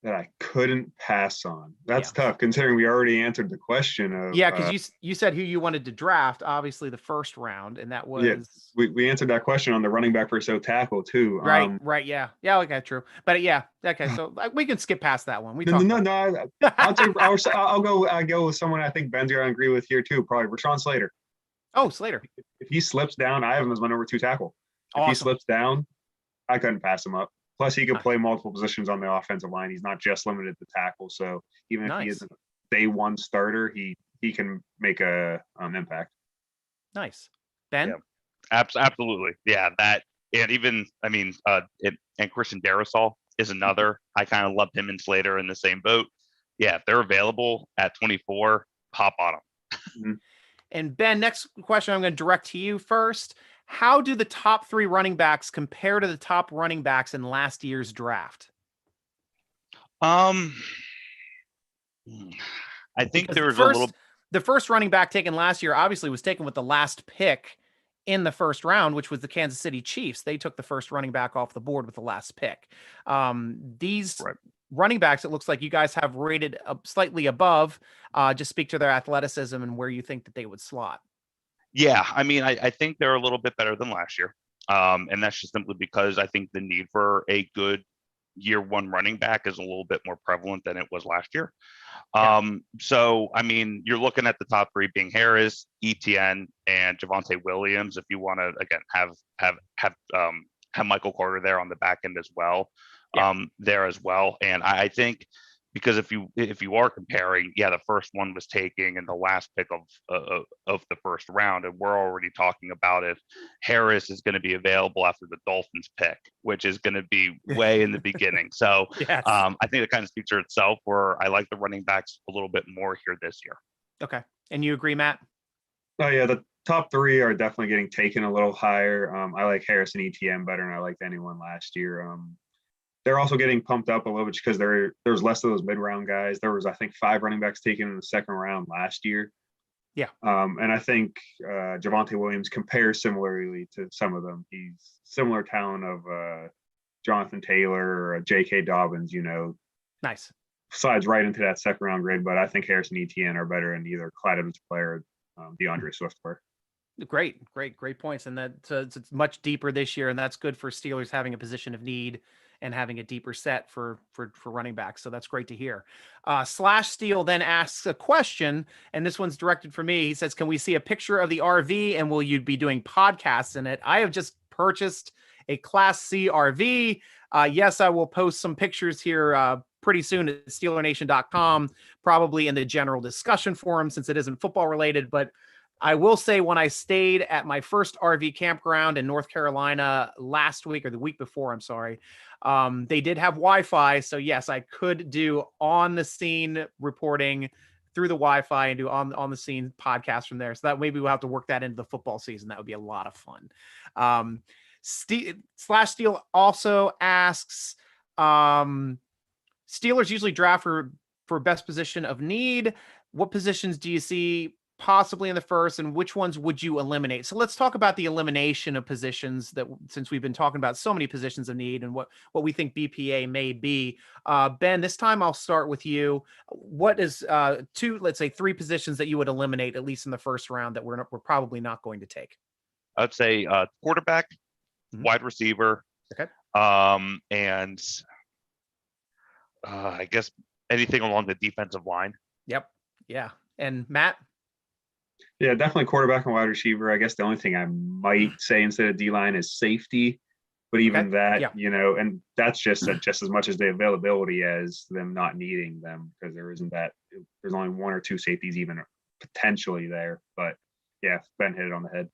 That I couldn't pass on. That's tough, considering we already answered the question of. Yeah, because you said who you wanted to draft, obviously the 1st round, and that was. We answered that question on the running back for tackle too. Right, yeah, okay, true, but yeah, okay, so we can skip past that one. I'll go with someone I think Ben's gonna agree with here too. Probably Rashawn Slater. Oh, Slater. If he slips down, I have him as my number 2 tackle. If Awesome. he slips down, I couldn't pass him up. Plus, he could play multiple positions on the offensive line. He's not just limited to tackle. So even if he isn't a day 1 starter, he can make a impact. Nice. Ben? Yeah, absolutely. Yeah, that, and even, I mean, and Christian Darrisaw is another. I kind of loved him and Slater in the same boat. Yeah, if they're available at 24, hop on them. Mm-hmm. And Ben, next question I'm going to direct to you first. How do the top 3 running backs compare to the top running backs in last year's draft? I think there was the first running back taken last year obviously was taken with the last pick in the 1st round, which was the Kansas City Chiefs. They took the first running back off the board with the last pick. These running backs, it looks like you guys have rated slightly above. Just speak to their athleticism and where you think that they would slot. Yeah, I mean, I think they're a little bit better than last year. And that's just simply because I think the need for a good year 1 running back is a little bit more prevalent than it was last year. So, I mean, you're looking at the top 3 being Harris, Etienne, and Javonte Williams. If you want to, again, have Michael Carter there on the back end as well, there as well. And I think, because if you are comparing, the first one was taking in the last pick of the 1st round, and we're already talking about if Harris is going to be available after the Dolphins pick, which is going to be way in the beginning. So I think it kind of speaks for itself, where I like the running backs a little bit more here this year. Okay. And you agree, Matt? Oh yeah, the top 3 are definitely getting taken a little higher. I like Harris and Etienne better than I liked anyone last year. They're also getting pumped up a little bit because there's less of those mid-round guys. There was, I think, 5 running backs taken in the 2nd round last year. Yeah. And I think Javonte Williams compares similarly to some of them. He's similar talent of Jonathan Taylor or J.K. Dobbins, Nice. Slides right into that 2nd round grade, but I think Harris and Etienne are better than either Clyde Edwards-Helaire or DeAndre Swift were. Great points. And that it's much deeper this year, and that's good for Steelers having a position of need and having a deeper set for running backs. So that's great to hear. Slash Steel then asks a question, and this one's directed for me. He says, can we see a picture of the RV, and will you be doing podcasts in it? I have just purchased a Class C RV. Yes, I will post some pictures here pretty soon at SteelerNation.com, probably in the general discussion forum, since it isn't football related, but I will say when I stayed at my first RV campground in North Carolina last week or the week before, I'm sorry, they did have Wi-Fi. So yes, I could do on the scene reporting through the Wi-Fi and do on the scene podcast from there. So that maybe we'll have to work that into the football season. That would be a lot of fun. Slash Steel also asks, Steelers usually draft for best position of need. What positions do you see possibly in the first, and which ones would you eliminate? So let's talk about the elimination of positions, that since we've been talking about so many positions of need and what we think BPA may be. Ben, this time I'll start with you. What is let's say three positions that you would eliminate, at least in the first round, that we're probably not going to take? I'd say quarterback, wide receiver, okay, and I guess anything along the defensive line. Yep. Yeah. And Matt? Yeah, definitely quarterback and wide receiver. I guess the only thing I might say instead of D-line is safety, but even that, and that's just as much as the availability as them not needing them, because there's only one or two safeties even potentially there. But yeah, Ben hit it on the head.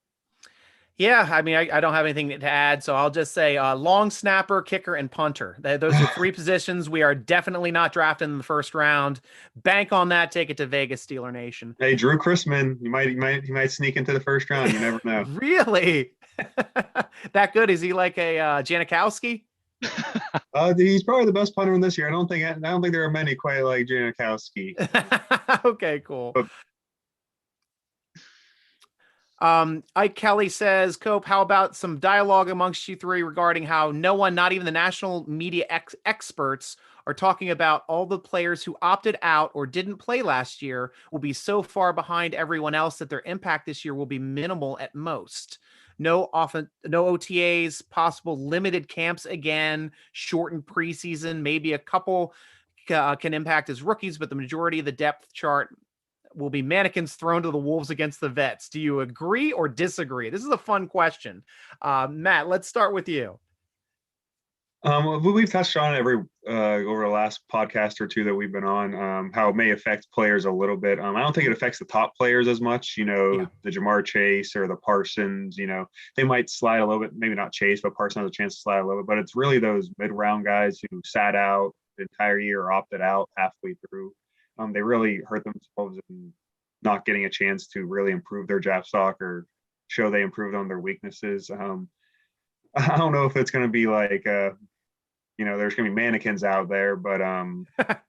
Yeah, I mean, I don't have anything to add, so I'll just say long snapper, kicker, and punter. Those are three positions we are definitely not drafting in the first round. Bank on that. Take it to Vegas, Steeler Nation. Hey, Drew Chrisman, he might sneak into the first round. You never know. Really? That good? Is he like a Janikowski? He's probably the best punter in this year. I don't think there are many quite like Janikowski. Okay, cool. Ike Kelly says, Cope, how about some dialogue amongst you three regarding how no one, not even the national media experts, are talking about all the players who opted out or didn't play last year will be so far behind everyone else that their impact this year will be minimal at most. No OTAs, possible limited camps again, shortened preseason, maybe a couple can impact as rookies, but the majority of the depth chart will be mannequins thrown to the wolves against the vets. Do you agree or disagree? This is a fun question. Matt, let's start with you. We've touched on every over the last podcast or two that we've been on, how it may affect players a little bit. I don't think it affects the top players as much, the Jamar Chase or the Parsons, they might slide a little bit, maybe not Chase, but Parsons has a chance to slide a little bit, but it's really those mid-round guys who sat out the entire year or opted out halfway through. They really hurt themselves in not getting a chance to really improve their draft stock or show they improved on their weaknesses. I don't know if it's going to be like, there's going to be mannequins out there, but I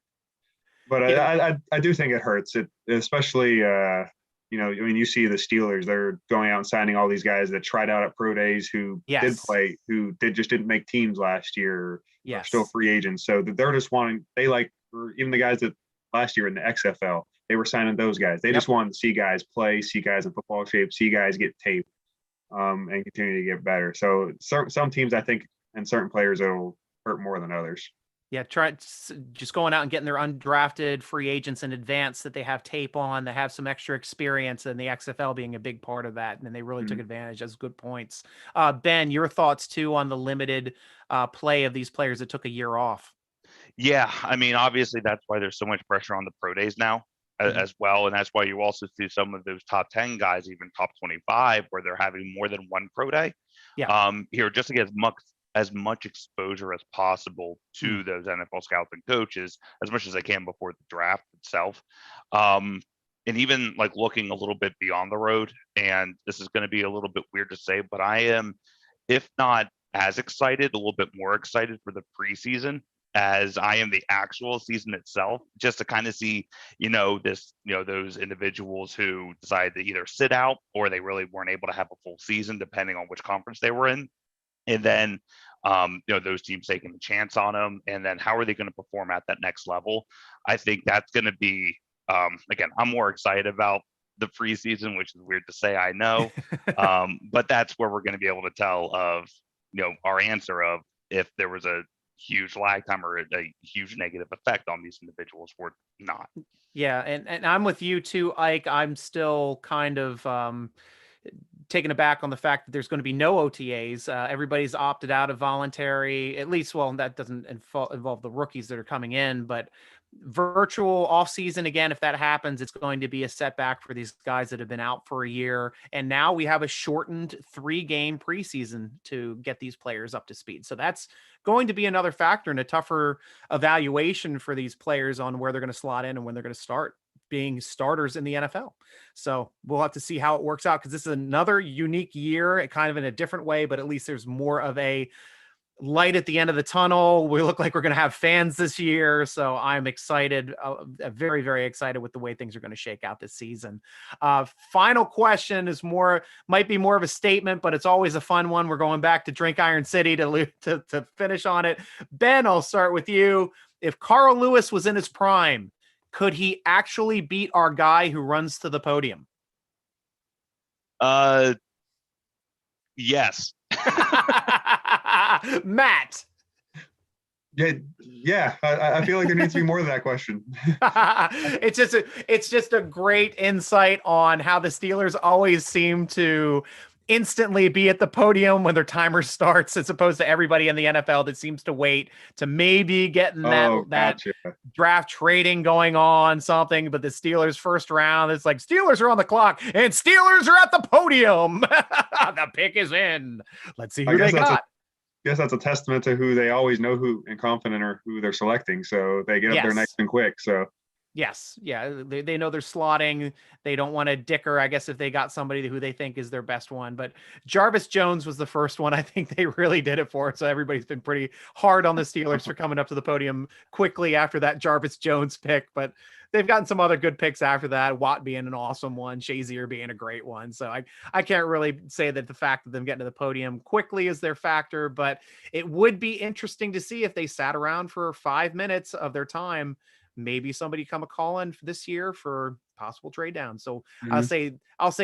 do think it hurts it, especially, you see the Steelers, they're going out and signing all these guys that tried out at pro days who did play, who just didn't make teams last year, are still free agents. So they're just wanting, or even the guys that last year in the XFL, they were signing those guys. They just wanted to see guys play, see guys in football shape, see guys get tape, and continue to get better. So some teams, I think, and certain players, it'll hurt more than others. Yeah, just going out and getting their undrafted free agents in advance that they have tape on, that have some extra experience, and the XFL being a big part of that. And they really took advantage. That's good points. Ben, your thoughts too on the limited play of these players that took a year off? Yeah, I mean, obviously that's why there's so much pressure on the pro days now as well. And that's why you also see some of those top 10 guys, even top 25, where they're having more than one pro day. Here, just to get as much exposure as possible to those NFL scouts and coaches, as much as I can before the draft itself. And even like looking a little bit beyond the road, and this is going to be a little bit weird to say, but I am, if not as excited, a little bit more excited for the preseason as I am the actual season itself, just to kind of see, those individuals who decided to either sit out or they really weren't able to have a full season, depending on which conference they were in. And then, those teams taking a chance on them. And then how are they going to perform at that next level? I think that's going to be, again, I'm more excited about the preseason, which is weird to say, I know. But that's where we're going to be able to tell of, our answer of if there was a huge lag time or a huge negative effect on these individuals or not. Yeah. And I'm with you too, Ike. I'm still kind of taken aback on the fact that there's going to be no OTAs. Everybody's opted out of voluntary, at least, well, that doesn't involve the rookies that are coming in, but virtual off season again. If that happens, it's going to be a setback for these guys that have been out for a year. And now we have a shortened 3-game preseason to get these players up to speed. So that's going to be another factor and a tougher evaluation for these players on where they're going to slot in and when they're going to start being starters in the NFL. So we'll have to see how it works out, because this is another unique year, kind of in a different way, but at least there's more of a light at the end of the tunnel. We look like we're going to have fans this year. So I'm excited, very, very excited with the way things are going to shake out this season. Final question is might be more of a statement, but it's always a fun one. We're going back to Drink Iron City to finish on it. Ben, I'll start with you. If Carl Lewis was in his prime, could he actually beat our guy who runs to the podium? Yes. Matt. Yeah. I feel like there needs to be more of that question. It's just a great insight on how the Steelers always seem to instantly be at the podium when their timer starts, as opposed to everybody in the NFL that seems to wait to maybe getting that gotcha. draft trading going on, something. But the Steelers first round, it's like Steelers are on the clock and Steelers are at the podium. The pick is in. Let's see who they got. I guess that's a testament to who they always know who and confident or who they're selecting. So they get up there nice and quick. So yes. Yeah. They know they're slotting. They don't want to dicker, I guess, if they got somebody who they think is their best one. But Jarvis Jones was the first one. I think they really did it for it. So everybody's been pretty hard on the Steelers for coming up to the podium quickly after that Jarvis Jones pick. But they've gotten some other good picks after that. Watt being an awesome one, Shazier being a great one. So I can't really say that the fact of them getting to the podium quickly is their factor, but it would be interesting to see if they sat around for 5 minutes of their time. Maybe somebody come a call in this year for possible trade down. So I'll say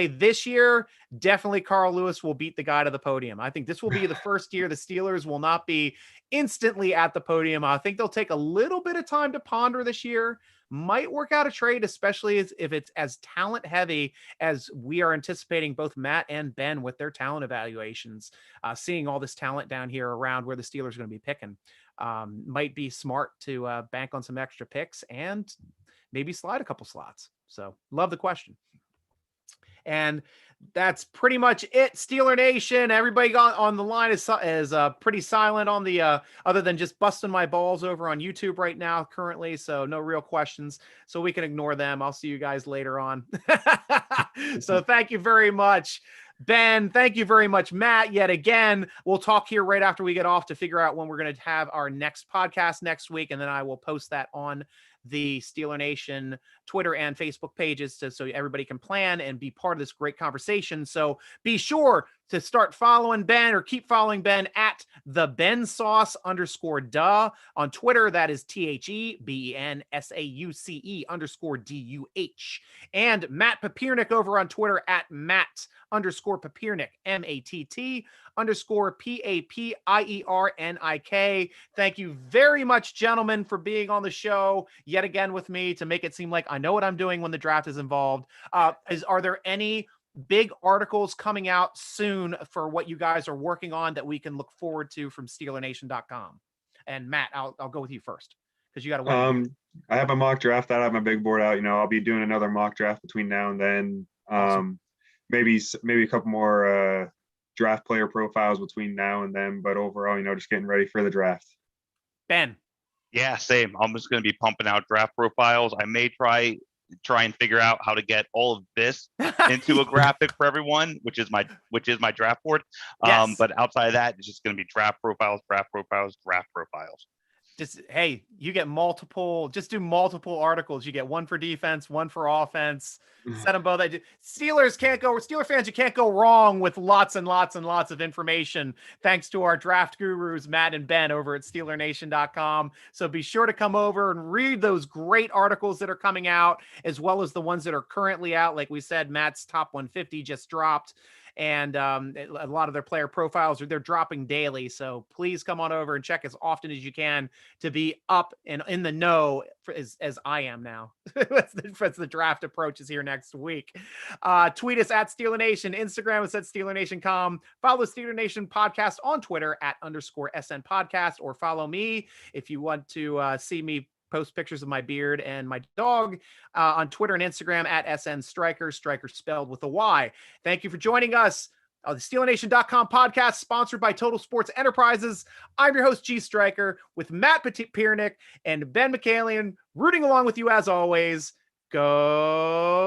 this year, definitely Carl Lewis will beat the guy to the podium. I think this will be the first year the Steelers will not be instantly at the podium. I think they'll take a little bit of time to ponder this year. Might work out a trade, especially if it's as talent heavy as we are anticipating, both Matt and Ben with their talent evaluations, seeing all this talent down here around where the Steelers are going to be picking. Might be smart to bank on some extra picks and maybe slide a couple slots. So love the question. And that's pretty much it. Steeler Nation, everybody got on the line is pretty silent on the other than just busting my balls over on YouTube right now currently. So no real questions, so we can ignore them. I'll see you guys later on. So thank you very much, Ben. Thank you very much, Matt. Yet again, we'll talk here right after we get off to figure out when we're going to have our next podcast next week. And then I will post that on the Steeler Nation Twitter and Facebook pages so everybody can plan and be part of this great conversation. So be sure to start following Ben, or keep following Ben at the Ben Sauce _duh on Twitter. That is TheBenSauce_DUH, and Matt Papiernik over on Twitter at Matt_Papiernik, MATT_PAPIERNIK. Thank you very much, gentlemen, for being on the show yet again with me to make it seem like I know what I'm doing when the draft is involved. Are there any big articles coming out soon for what you guys are working on that we can look forward to from SteelerNation.com? And Matt, I'll go with you first because you got to win. I have a mock draft out. I have my big board out. I'll be doing another mock draft between now and then. Awesome. Maybe a couple more draft player profiles between now and then, but overall, just getting ready for the draft. Ben. Yeah, same. I'm just going to be pumping out draft profiles. I may try and figure out how to get all of this into a graphic for everyone, which is my draft board. Yes. But outside of that, it's just going to be draft profiles. Hey, you get multiple, just do multiple articles. You get one for defense, one for offense, set them both. Steelers fans, you can't go wrong with lots and lots and lots of information. Thanks to our draft gurus, Matt and Ben over at SteelerNation.com. So be sure to come over and read those great articles that are coming out, as well as the ones that are currently out. Like we said, Matt's top 150 just dropped. And a lot of their player profiles they're dropping daily. So please come on over and check as often as you can to be up and in the know as I am now. That's the draft approaches here next week. Tweet us at Steeler Nation. Instagram is at SteelerNation.com. Follow the Steeler Nation podcast on Twitter at _SN podcast, or follow me if you want to see me post pictures of my beard and my dog on Twitter and Instagram at SNStryker, Stryker spelled with a Y. Thank you for joining us. The SteelerNation.com podcast, sponsored by Total Sports Enterprises. I'm your host, G.Stryker, with Matt Papiernik and Ben Michaelian, rooting along with you as always. Go